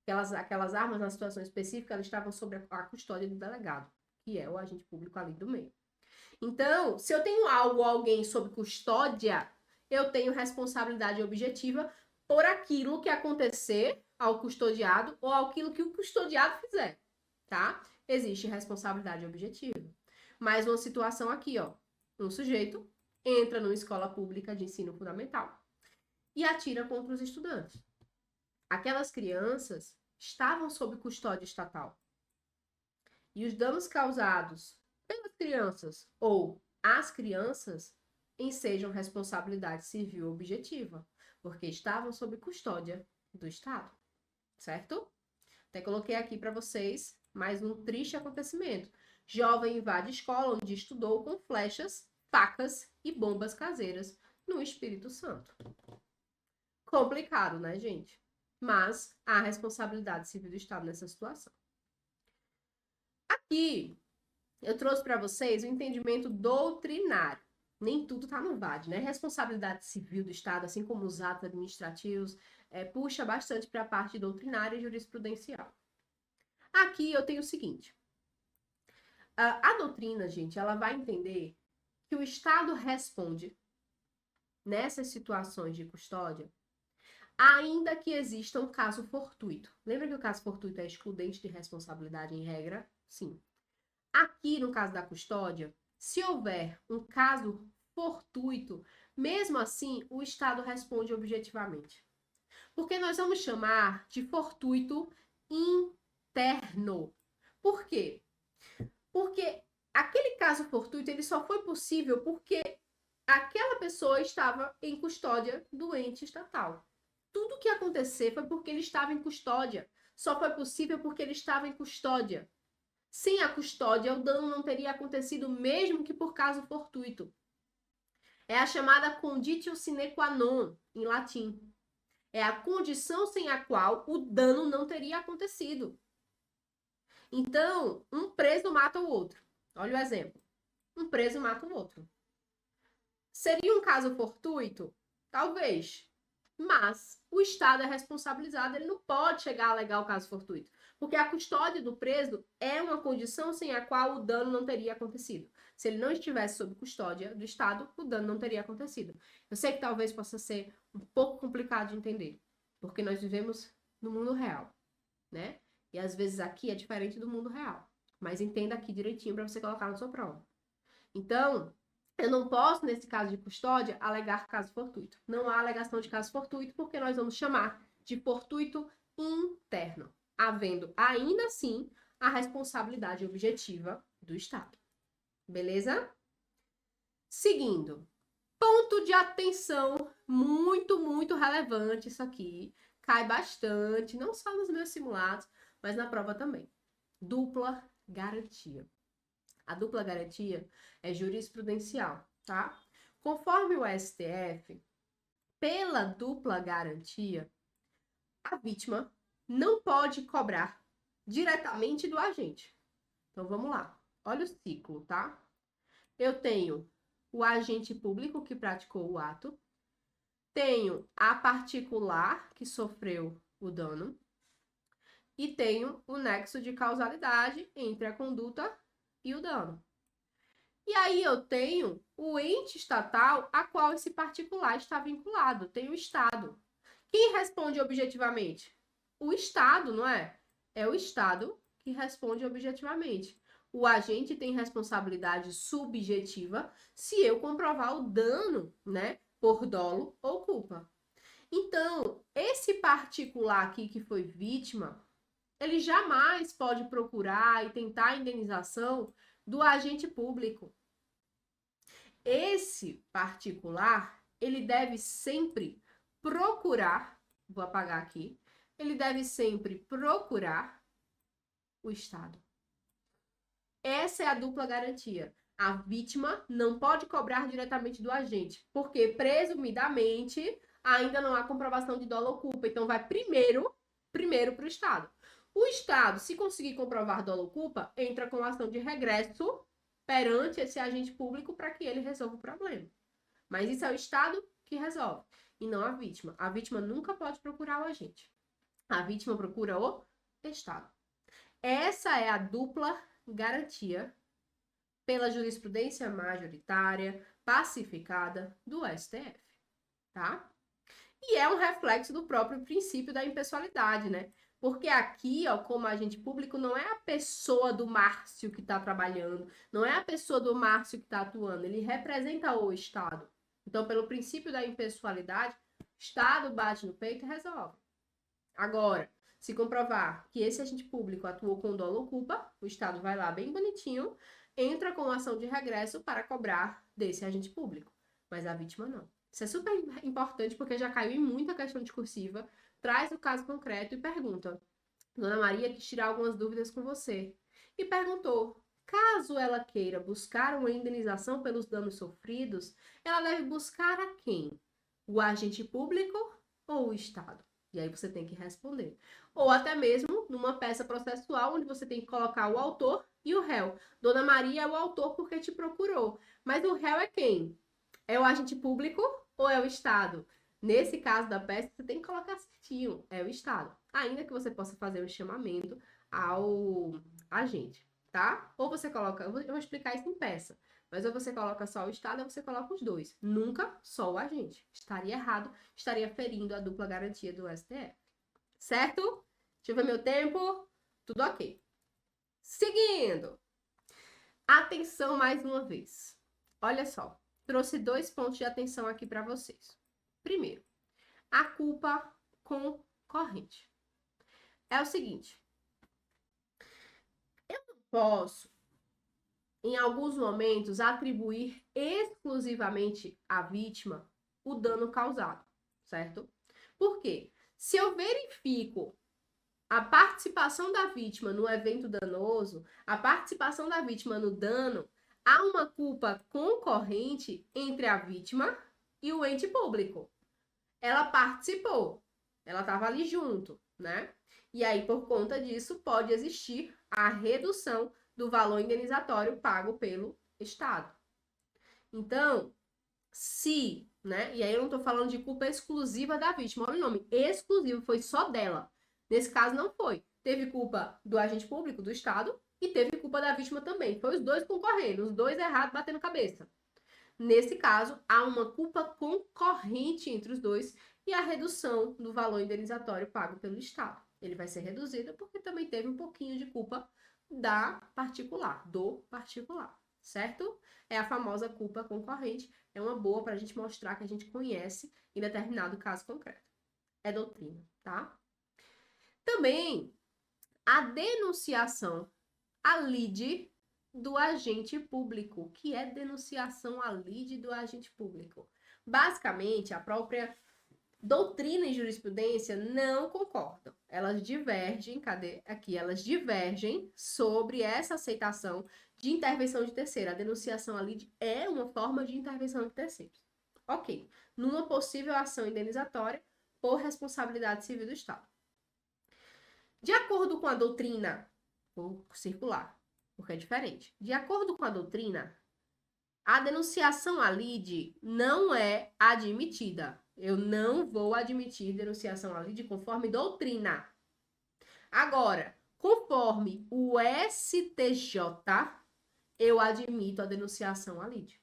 Aquelas armas, na situação específica, elas estavam sob a custódia do delegado, que é o agente público ali do meio. Então, se eu tenho algo ou alguém sob custódia, eu tenho responsabilidade objetiva por aquilo que acontecer ao custodiado ou aquilo que o custodiado fizer, tá? Existe responsabilidade objetiva. Mais uma situação aqui, ó. Um sujeito entra numa escola pública de ensino fundamental e atira contra os estudantes. Aquelas crianças estavam sob custódia estatal. E os danos causados pelas crianças ou as crianças ensejam responsabilidade civil objetiva, porque estavam sob custódia do Estado, certo? Até coloquei aqui para vocês mais um triste acontecimento. Jovem invade escola onde estudou com flechas, facas e bombas caseiras no Espírito Santo. Complicado, né, gente? Mas há responsabilidade civil do Estado nessa situação. Aqui, eu trouxe para vocês o entendimento doutrinário. Nem tudo está no VAD, né? Responsabilidade civil do Estado, assim como os atos administrativos, puxa bastante para a parte doutrinária e jurisprudencial. Aqui eu tenho o seguinte. A doutrina, gente, ela vai entender que o Estado responde nessas situações de custódia, ainda que exista um caso fortuito. Lembra que o caso fortuito é excludente de responsabilidade em regra? Sim. Aqui, no caso da custódia, se houver um caso fortuito, mesmo assim, o Estado responde objetivamente. Porque nós vamos chamar de fortuito interno. Por quê? Porque aquele caso fortuito, ele só foi possível porque aquela pessoa estava em custódia do ente estatal. Tudo que acontecer foi porque ele estava em custódia. Só foi possível porque ele estava em custódia. Sem a custódia, o dano não teria acontecido, mesmo que por caso fortuito. É a chamada conditio sine qua non, em latim. É a condição sem a qual o dano não teria acontecido. Então, um preso mata o outro. Olha o exemplo. Um preso mata o outro. Seria um caso fortuito? Talvez. Mas o Estado é responsabilizado, ele não pode chegar a alegar o caso fortuito. Porque a custódia do preso é uma condição sem a qual o dano não teria acontecido. Se ele não estivesse sob custódia do Estado, o dano não teria acontecido. Eu sei que talvez possa ser um pouco complicado de entender, porque nós vivemos no mundo real, né? E às vezes aqui é diferente do mundo real. Mas entenda aqui direitinho para você colocar na sua prova. Então, eu não posso, nesse caso de custódia, alegar caso fortuito. Não há alegação de caso fortuito, porque nós vamos chamar de fortuito interno, havendo ainda assim a responsabilidade objetiva do Estado. Beleza? Seguindo. Ponto de atenção muito, muito relevante isso aqui. Cai bastante, não só nos meus simulados, mas na prova também. Dupla garantia. A dupla garantia é jurisprudencial, tá? Conforme o STF, pela dupla garantia, a vítima não pode cobrar diretamente do agente. Então, vamos lá. Olha o ciclo, tá? eu tenho o agente público que praticou o ato, tenho a particular que sofreu o dano e tenho o nexo de causalidade entre a conduta e o dano. E aí eu tenho o ente estatal a qual esse particular está vinculado, tem o Estado. Quem responde objetivamente? O Estado, não é? É o Estado que responde objetivamente. O agente tem responsabilidade subjetiva se eu comprovar o dano, né, por dolo ou culpa. Então, esse particular aqui que foi vítima, ele jamais pode procurar e tentar a indenização do agente público. Esse particular, ele deve sempre procurar, vou apagar aqui, ele deve sempre procurar o Estado. Essa é a dupla garantia. A vítima não pode cobrar diretamente do agente, porque presumidamente ainda não há comprovação de dolo ou culpa. Então vai primeiro para o Estado. O Estado, se conseguir comprovar dolo ou culpa, entra com ação de regresso perante esse agente público para que ele resolva o problema. Mas isso é o Estado que resolve, e não a vítima. A vítima nunca pode procurar o agente. A vítima procura o Estado. Essa é a dupla garantia pela jurisprudência majoritária pacificada do STF, tá? E é um reflexo do próprio princípio da impessoalidade, né? Porque aqui, ó, como agente público, não é a pessoa do Márcio que está trabalhando, não é a pessoa do Márcio que está atuando, ele representa o Estado. Então, pelo princípio da impessoalidade, o Estado bate no peito e resolve. Agora, se comprovar que esse agente público atuou com dolo ou culpa, o Estado vai lá bem bonitinho, entra com ação de regresso para cobrar desse agente público, mas a vítima não. Isso é super importante porque já caiu em muita questão discursiva, traz o caso concreto e pergunta. Dona Maria quis tirar algumas dúvidas com você e perguntou: caso ela queira buscar uma indenização pelos danos sofridos, ela deve buscar a quem? O agente público ou o Estado? E aí você tem que responder. Ou até mesmo numa peça processual, onde você tem que colocar o autor e o réu. Dona Maria é o autor porque te procurou. Mas o réu é quem? É o agente público ou é o Estado? Nesse caso da peça, você tem que colocar certinho. É o Estado. Ainda que você possa fazer um chamamento ao agente, tá? Ou você coloca... Eu vou explicar isso em peça. Mas ou você coloca só o Estado ou você coloca os dois. Nunca só o agente. Estaria errado, estaria ferindo a dupla garantia do STF. Certo? Deixa eu ver meu tempo. Tudo ok. Seguindo. Atenção mais uma vez. Olha só. Trouxe 2 pontos de atenção aqui para vocês. Primeiro, a culpa concorrente. É o seguinte. Eu não posso, em alguns momentos, atribuir exclusivamente à vítima o dano causado, certo? Por quê? Se eu verifico a participação da vítima no evento danoso, a participação da vítima no dano, há uma culpa concorrente entre a vítima e o ente público. Ela participou, ela estava ali junto, né? E aí, por conta disso, pode existir a redução do valor indenizatório pago pelo Estado. Então, se, né? E aí eu não estou falando de culpa exclusiva da vítima, olha o nome, exclusivo, foi só dela. Nesse caso, não foi. Teve culpa do agente público, do Estado, e teve culpa da vítima também. Foi os dois concorrendo, os dois errados, batendo cabeça. Nesse caso, há uma culpa concorrente entre os dois e a redução do valor indenizatório pago pelo Estado. Ele vai ser reduzido porque também teve um pouquinho de culpa da particular, do particular, certo? É a famosa culpa concorrente. É uma boa para a gente mostrar que a gente conhece em determinado caso concreto. É doutrina, tá? Também a denunciação, a lide do agente público, que é denunciação à lide do agente público. Basicamente, a própria doutrina e jurisprudência não concordam. Elas divergem, cadê? Aqui, elas divergem sobre essa aceitação de intervenção de terceiro. A denunciação à lide é uma forma de intervenção de terceiros. Ok. Numa possível ação indenizatória por responsabilidade civil do Estado. De acordo com a doutrina, vou circular, porque é diferente. De acordo com a doutrina, A denunciação à lide não é admitida. Eu não vou admitir denunciação à lide conforme doutrina. Agora, conforme o STJ, eu admito a denunciação à lide.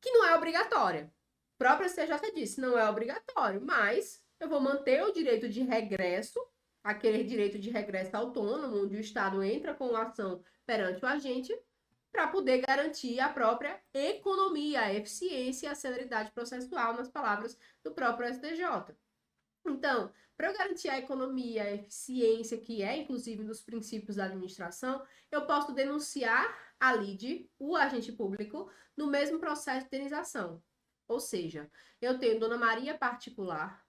Que não é obrigatória. O próprio STJ disse, não é obrigatório, mas eu vou manter o direito de regresso, aquele direito de regresso autônomo, onde o Estado entra com ação perante o agente, para poder garantir a própria economia, a eficiência e a celeridade processual, nas palavras do próprio STJ. Então, para eu garantir a economia, a eficiência, que é inclusive um dos princípios da administração, eu posso denunciar a lide, o agente público, no mesmo processo de indenização. Ou seja, eu tenho Dona Maria particular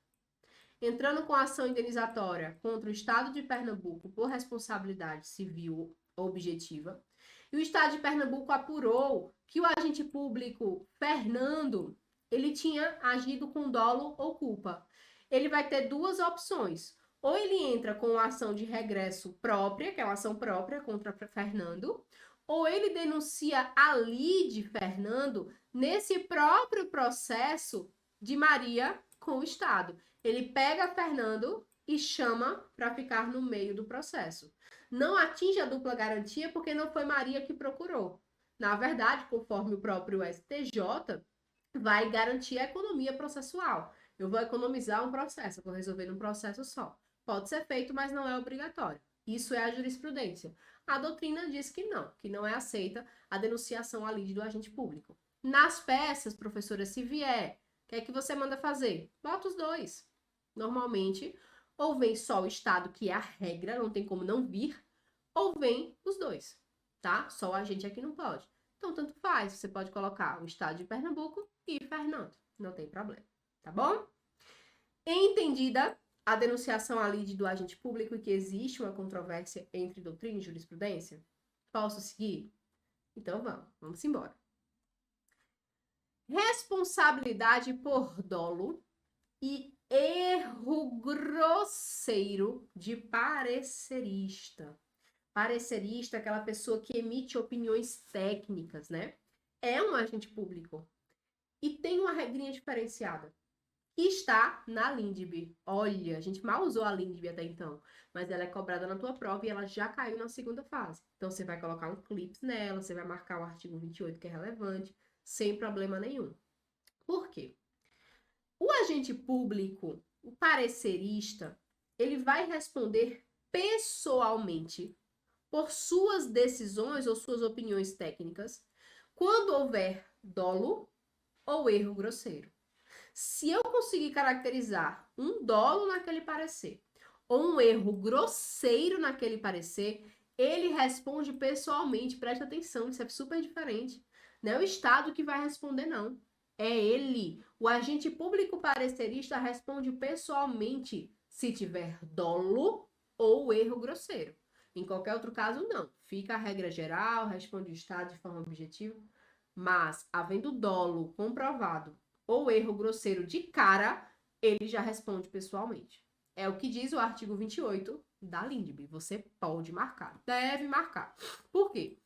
entrando com ação indenizatória contra o Estado de Pernambuco por responsabilidade civil objetiva. E o Estado de Pernambuco apurou que o agente público Fernando, ele tinha agido com dolo ou culpa. Ele vai ter duas opções. Ou ele entra com a ação de regresso própria, que é uma ação própria contra Fernando, ou ele denuncia a lide Fernando nesse próprio processo de Maria com o Estado. Ele pega Fernando e chama para ficar no meio do processo. Não atinge a dupla garantia porque não foi Maria que procurou. Na verdade, conforme o próprio STJ, vai garantir a economia processual. Eu vou economizar um processo, eu vou resolver num processo só. Pode ser feito, mas não é obrigatório. Isso é a jurisprudência. A doutrina diz que não é aceita a denunciação à lide do agente público. Nas peças, professora, se vier, o que é que você manda fazer? Bota os dois. Normalmente, ou vem só o Estado, que é a regra, não tem como não vir, ou vem os dois, tá? Só o agente aqui não pode. Então, tanto faz, você pode colocar o Estado de Pernambuco e Fernando, não tem problema, tá bom? Entendida a denunciação à lide do agente público e que existe uma controvérsia entre doutrina e jurisprudência? Posso seguir? Então vamos embora. Responsabilidade por dolo e erro grosseiro de parecerista. Parecerista é aquela pessoa que emite opiniões técnicas, né? É um agente público. E tem uma regrinha diferenciada. Que está na LINDB. Olha, a gente mal usou a LINDB até então, mas ela é cobrada na tua prova e ela já caiu na segunda fase. Então, você vai colocar um clips nela, você vai marcar o artigo 28, que é relevante, sem problema nenhum. Por quê? O agente público, o parecerista, ele vai responder pessoalmente por suas decisões ou suas opiniões técnicas quando houver dolo ou erro grosseiro. Se eu conseguir caracterizar um dolo naquele parecer ou um erro grosseiro naquele parecer, ele responde pessoalmente. Presta atenção, isso é super diferente. Não é o Estado que vai responder, não. É ele. O agente público parecerista responde pessoalmente se tiver dolo ou erro grosseiro. Em qualquer outro caso, não. Fica a regra geral, responde o Estado de forma objetiva. Mas, havendo dolo comprovado ou erro grosseiro de cara, ele já responde pessoalmente. É o que diz o artigo 28 da LINDB. Você pode marcar, deve marcar. Por quê?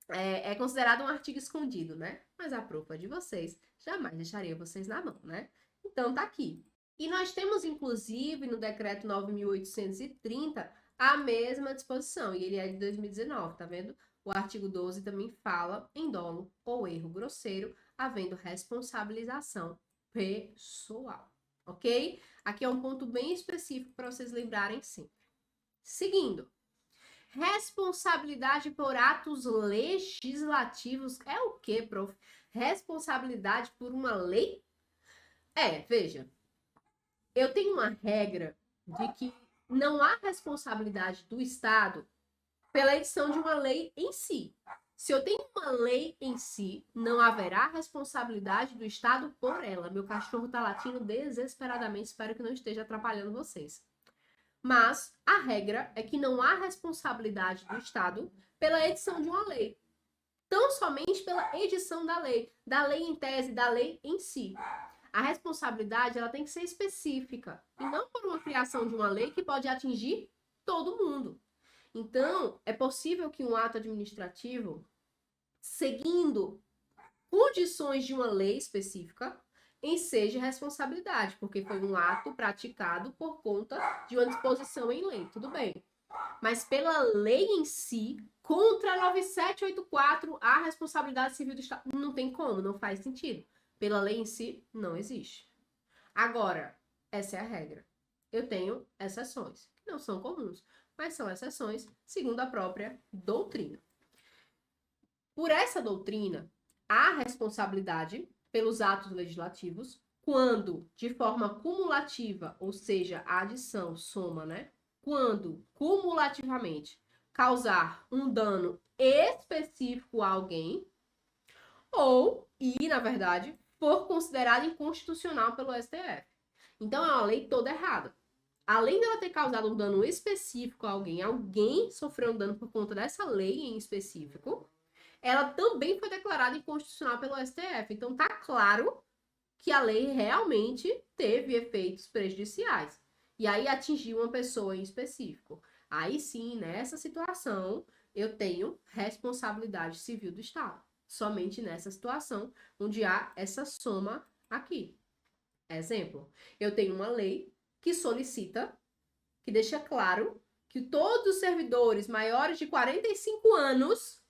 É considerado um artigo escondido, né? Mas a prova de vocês jamais deixaria vocês na mão, né? Então, tá aqui. E nós temos, inclusive, no decreto 9.830, a mesma disposição, e ele é de 2019, tá vendo? O artigo 12 também fala em dolo ou erro grosseiro, havendo responsabilização pessoal, ok? Aqui é um ponto bem específico para vocês lembrarem sempre. Seguindo, responsabilidade por atos legislativos é o quê, prof? Responsabilidade por uma lei? Veja, eu tenho uma regra de que não há responsabilidade do Estado pela edição de uma lei em si. Se eu tenho uma lei em si, não haverá responsabilidade do Estado por ela. Meu cachorro tá latindo desesperadamente, espero que não esteja atrapalhando vocês. Mas a regra é que não há responsabilidade do Estado pela edição de uma lei. Tão somente pela edição da lei em tese, da lei em si. A responsabilidade ela tem que ser específica e não por uma criação de uma lei que pode atingir todo mundo. Então, é possível que um ato administrativo, seguindo condições de uma lei específica, enseja responsabilidade, porque foi um ato praticado por conta de uma disposição em lei, tudo bem. Mas pela lei em si, contra a 9784, a responsabilidade civil do Estado não tem como, não faz sentido. Pela lei em si, não existe. Agora, essa é a regra. Eu tenho exceções, que não são comuns, mas são exceções segundo a própria doutrina. Por essa doutrina, há responsabilidade pelos atos legislativos quando, de forma cumulativa, ou seja, a adição, soma, né? Quando, cumulativamente, causar um dano específico a alguém, ou, e, na verdade, for considerado inconstitucional pelo STF. Então, é uma lei toda errada. Além dela ter causado um dano específico a alguém, alguém sofreu um dano por conta dessa lei em específico, ela também foi declarada inconstitucional pelo STF. Então, tá claro que a lei realmente teve efeitos prejudiciais. E aí atingiu uma pessoa em específico. Aí sim, nessa situação, eu tenho responsabilidade civil do Estado. Somente nessa situação, onde há essa soma aqui. Exemplo, eu tenho uma lei que solicita, que deixa claro que todos os servidores maiores de 45 anos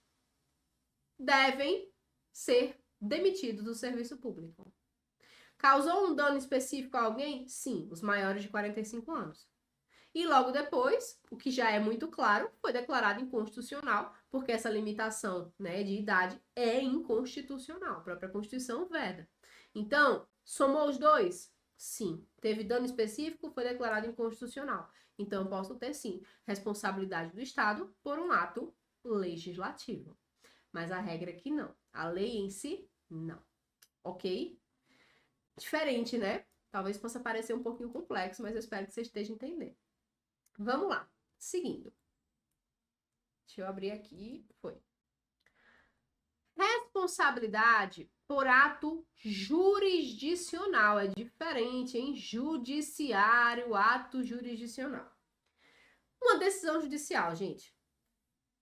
devem ser demitidos do serviço público. Causou um dano específico a alguém? Sim, os maiores de 45 anos. E logo depois, o que já é muito claro, foi declarado inconstitucional, porque essa limitação, né, de idade é inconstitucional. A própria Constituição veda. Então, somou os dois? Sim. Teve dano específico, foi declarado inconstitucional. Então, eu posso ter, sim, responsabilidade do Estado por um ato legislativo. Mas a regra é que não. A lei em si, não. Ok? Diferente, né? Talvez possa parecer um pouquinho complexo, mas eu espero que você esteja entendendo. Vamos lá. Seguindo. Deixa eu abrir aqui. Foi. Responsabilidade por ato jurisdicional. É diferente, hein? Judiciário, ato jurisdicional. Uma decisão judicial, gente.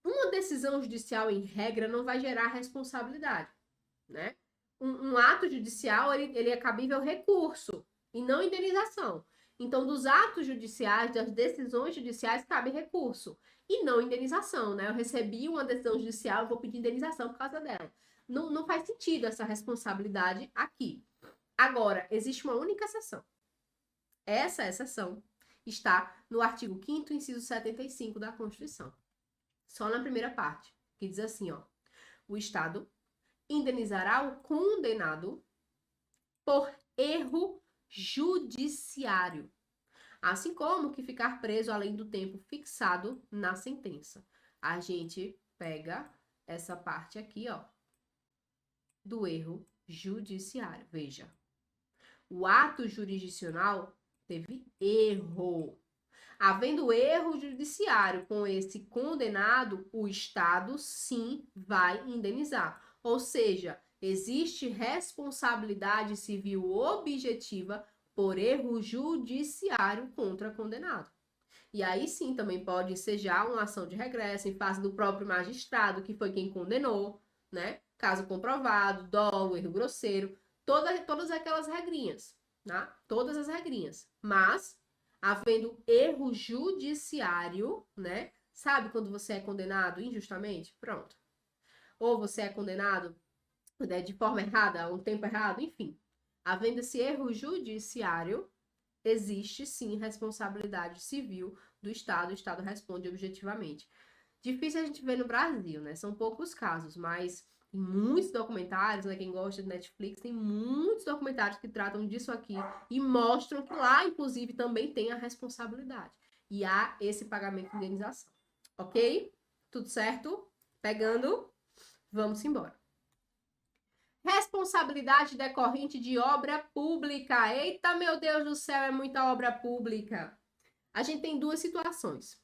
Uma decisão judicial, em regra, não vai gerar responsabilidade, né? Um ato judicial, ele é cabível recurso e não indenização. Então, dos atos judiciais, das decisões judiciais, cabe recurso e não indenização, né? Eu recebi uma decisão judicial, eu vou pedir indenização por causa dela. Não faz sentido essa responsabilidade aqui. Agora, existe uma única exceção. Essa exceção está no artigo 5º, inciso 75 da Constituição. Só na primeira parte, que diz assim, ó. O Estado indenizará o condenado por erro judiciário, assim como que ficar preso além do tempo fixado na sentença. A gente pega essa parte aqui, ó, do erro judiciário. Veja, o ato jurisdicional teve erro. Havendo erro judiciário com esse condenado, o Estado sim vai indenizar. Ou seja, existe responsabilidade civil objetiva por erro judiciário contra condenado. E aí sim também pode ensejar uma ação de regresso em face do próprio magistrado, que foi quem condenou, né? Caso comprovado, dolo, erro grosseiro, todas aquelas regrinhas, tá? Todas as regrinhas. Mas, havendo erro judiciário, né? Sabe quando você é condenado injustamente? Pronto. Ou você é condenado, né, de forma errada, um tempo errado, enfim. Havendo esse erro judiciário, existe sim responsabilidade civil do Estado, o Estado responde objetivamente. Difícil a gente ver no Brasil, né? São poucos casos, mas tem muitos documentários, né? Quem gosta de Netflix, tem muitos documentários que tratam disso aqui e mostram que lá, inclusive, também tem a responsabilidade. E há esse pagamento de indenização. Ok? Tudo certo? Pegando? Vamos embora. Responsabilidade decorrente de obra pública. Eita, meu Deus do céu, é muita obra pública. A gente tem duas situações.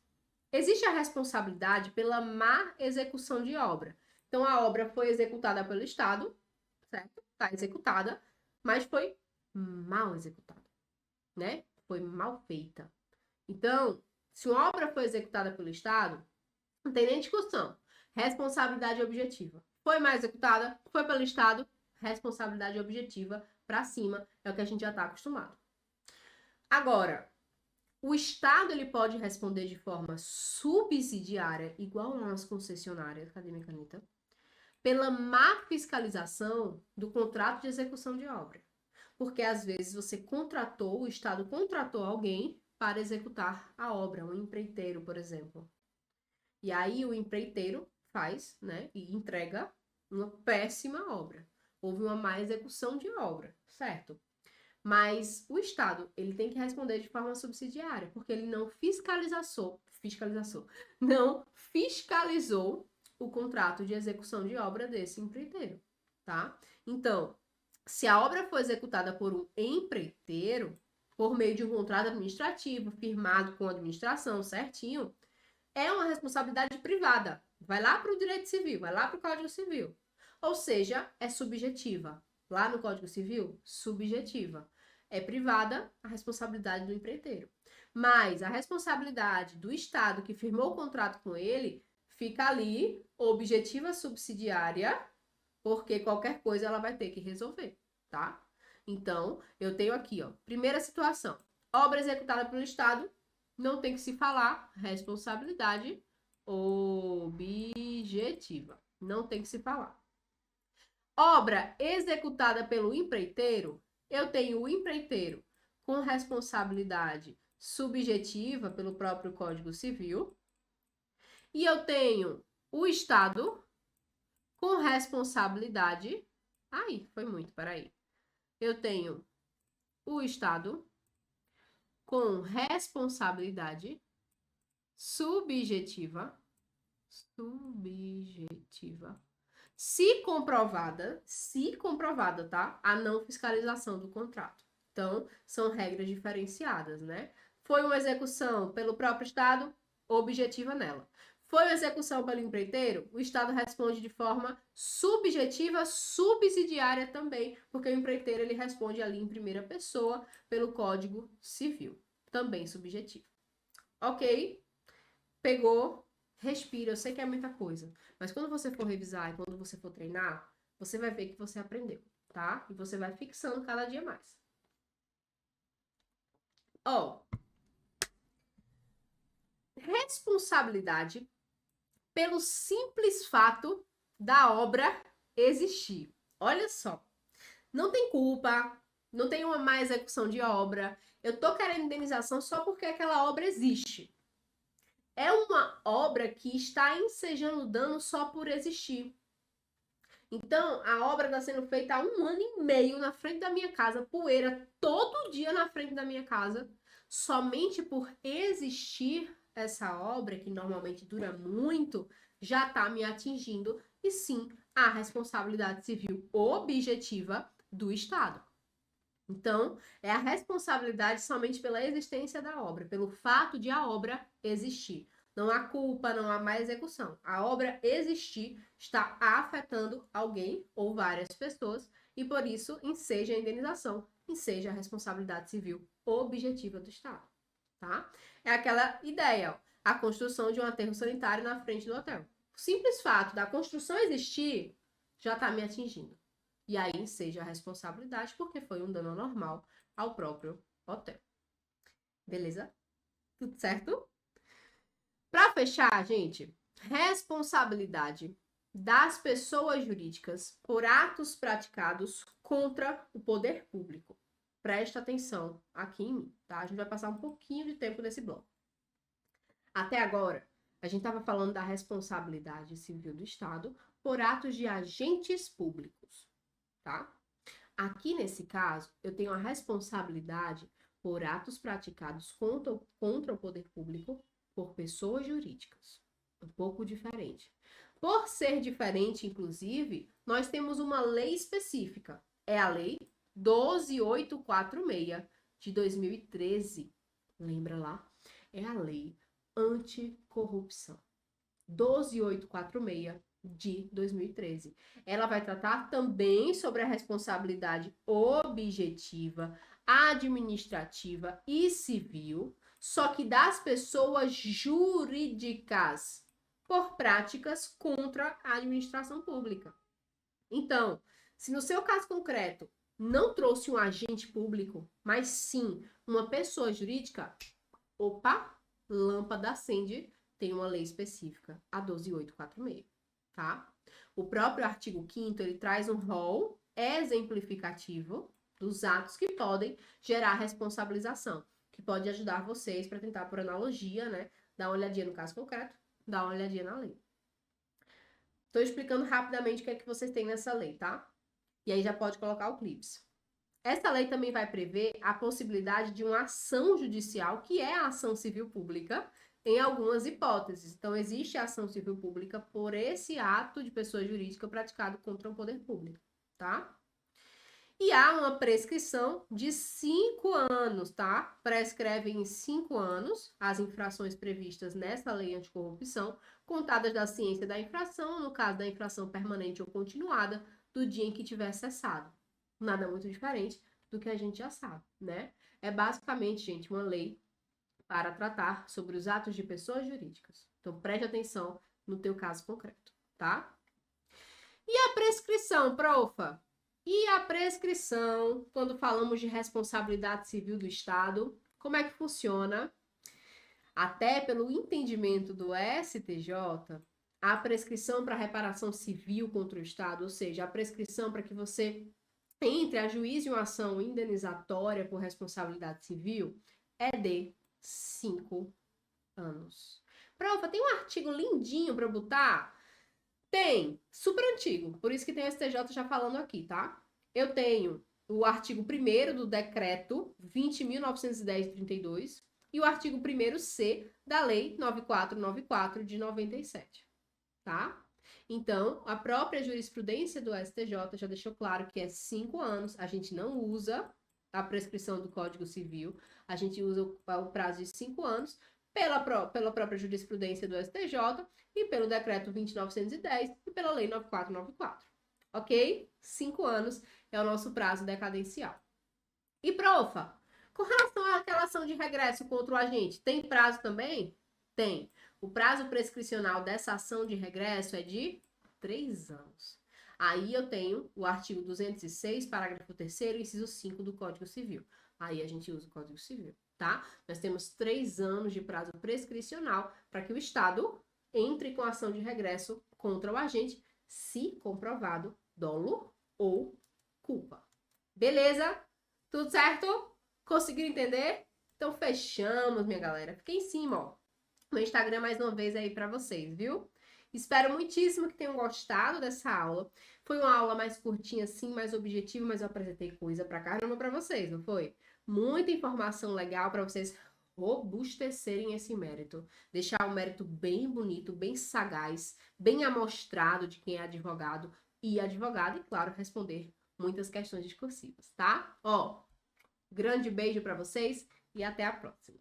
Existe a responsabilidade pela má execução de obra. Então, a obra foi executada pelo Estado, certo? Está executada, mas foi mal executada, né? Foi mal feita. Então, se uma obra foi executada pelo Estado, não tem nem discussão. Responsabilidade objetiva. Foi mal executada, foi pelo Estado, responsabilidade objetiva para cima, é o que a gente já está acostumado. Agora, o Estado ele pode responder de forma subsidiária, igual nas concessionárias, cadê minha caneta? Pela má fiscalização do contrato de execução de obra. Porque às vezes você contratou, o Estado contratou alguém para executar a obra, um empreiteiro, por exemplo. E aí o empreiteiro faz, né, e entrega uma péssima obra. Houve uma má execução de obra, certo? Mas o Estado, ele tem que responder de forma subsidiária, porque ele não não fiscalizou o contrato de execução de obra desse empreiteiro, tá? Então, se a obra for executada por um empreiteiro, por meio de um contrato administrativo, firmado com a administração, certinho, é uma responsabilidade privada. Vai lá para o direito civil, vai lá para o Código Civil. Ou seja, é subjetiva. Lá no Código Civil, subjetiva. É privada a responsabilidade do empreiteiro. Mas a responsabilidade do Estado que firmou o contrato com ele fica ali, objetiva subsidiária, porque qualquer coisa ela vai ter que resolver, tá? Então, eu tenho aqui, ó, primeira situação. Obra executada pelo Estado, não tem que se falar responsabilidade objetiva. Não tem que se falar. Obra executada pelo empreiteiro, eu tenho o empreiteiro com responsabilidade subjetiva pelo próprio Código Civil. E eu tenho o Estado com responsabilidade. Ai, foi muito, peraí. Eu tenho o Estado com responsabilidade subjetiva, se comprovada, tá? A não fiscalização do contrato. Então, são regras diferenciadas, né? Foi uma execução pelo próprio Estado, objetiva nela. Foi uma execução pelo empreiteiro, o Estado responde de forma subjetiva, subsidiária também, porque o empreiteiro ele responde ali em primeira pessoa pelo Código Civil, também subjetivo. Ok? Pegou? Respira. Eu sei que é muita coisa, mas quando você for revisar e quando você for treinar, você vai ver que você aprendeu, tá? E você vai fixando cada dia mais. Ó, responsabilidade pelo simples fato da obra existir. Olha só, não tem culpa, não tem uma má execução de obra, eu tô querendo indenização só porque aquela obra existe. É uma obra que está ensejando dano só por existir. Então, a obra está sendo feita há 1 ano e meio na frente da minha casa, poeira todo dia na frente da minha casa, somente por existir essa obra, que normalmente dura muito, já está me atingindo, e sim, a responsabilidade civil objetiva do Estado. Então, é a responsabilidade somente pela existência da obra, pelo fato de a obra existir. Não há culpa, não há má execução. A obra existir está afetando alguém ou várias pessoas e, por isso, enseja a indenização, enseja a responsabilidade civil objetiva do Estado. Tá? É aquela ideia, ó, a construção de um aterro sanitário na frente do hotel. O simples fato da construção existir já está me atingindo. E aí seja a responsabilidade, porque foi um dano normal ao próprio hotel. Beleza? Tudo certo? Para fechar, gente, responsabilidade das pessoas jurídicas por atos praticados contra o poder público. Presta atenção aqui em mim, tá? A gente vai passar um pouquinho de tempo nesse bloco. Até agora, a gente estava falando da responsabilidade civil do Estado por atos de agentes públicos, tá? Aqui, nesse caso, eu tenho a responsabilidade por atos praticados contra o poder público por pessoas jurídicas. Um pouco diferente. Por ser diferente, inclusive, nós temos uma lei específica. É a Lei 12.846 de 2013. Lembra lá? É a Lei Anticorrupção. 12.846 de 2013. Ela vai tratar também sobre a responsabilidade objetiva, administrativa e civil, só que das pessoas jurídicas por práticas contra a administração pública. Então, Se no seu caso concreto não trouxe um agente público, mas sim uma pessoa jurídica, opa, lâmpada acende, tem uma lei específica, a 12.846, tá? O próprio artigo 5º, ele traz um rol exemplificativo dos atos que podem gerar responsabilização, que pode ajudar vocês para tentar, por analogia, né, dar uma olhadinha no caso concreto, dar uma olhadinha na lei. Estou explicando rapidamente o que é que vocês têm nessa lei, tá? E aí já pode colocar o clips. Essa lei também vai prever a possibilidade de uma ação judicial, que é a ação civil pública, em algumas hipóteses. Então, existe a ação civil pública por esse ato de pessoa jurídica praticado contra o poder público, tá? E há uma prescrição de 5 anos, tá? Prescreve em 5 anos as infrações previstas nessa lei anticorrupção, contadas da ciência da infração, no caso da infração permanente ou continuada, do dia em que tiver cessado. Nada muito diferente do que a gente já sabe, né? É basicamente, gente, uma lei para tratar sobre os atos de pessoas jurídicas. Então, preste atenção no teu caso concreto, tá? E a prescrição, profa? E a prescrição, quando falamos de responsabilidade civil do Estado, como é que funciona? Até pelo entendimento do STJ, a prescrição para reparação civil contra o Estado, ou seja, a prescrição para que você entre a juízo e uma ação indenizatória por responsabilidade civil, é de 5 anos. Profa, tem um artigo lindinho para botar? Tem, super antigo, por isso que tem o STJ já falando aqui, tá? Eu tenho o artigo 1º do decreto 20.910/32 e o artigo 1º-C da lei 9494 de 97, tá? Então, a própria jurisprudência do STJ já deixou claro que é 5 anos, a gente não usa a prescrição do Código Civil, a gente usa o prazo de 5 anos, pela própria jurisprudência do STJ e pelo decreto 20.910 e pela lei 9494, ok? 5 anos é o nosso prazo decadencial. E, profa, com relação àquela ação de regresso contra o agente, tem prazo também? Tem. O prazo prescricional dessa ação de regresso é de 3 anos. Aí eu tenho o artigo 206, parágrafo 3º, inciso 5 do Código Civil. Aí a gente usa o Código Civil, tá? Nós temos 3 anos de prazo prescricional para que o Estado entre com a ação de regresso contra o agente, se comprovado dolo ou culpa. Beleza? Tudo certo? Conseguiram entender? Então fechamos, minha galera. Fiquei em cima, ó. No Instagram mais uma vez aí para vocês, viu? Espero muitíssimo que tenham gostado dessa aula. Foi uma aula mais curtinha, assim, mais objetiva, mas eu apresentei coisa pra caramba pra vocês, não foi? Muita informação legal para vocês robustecerem esse mérito. Deixar o mérito bem bonito, bem sagaz, bem amostrado de quem é advogado e advogada, e, claro, responder muitas questões discursivas, tá? Ó, grande beijo para vocês e até a próxima.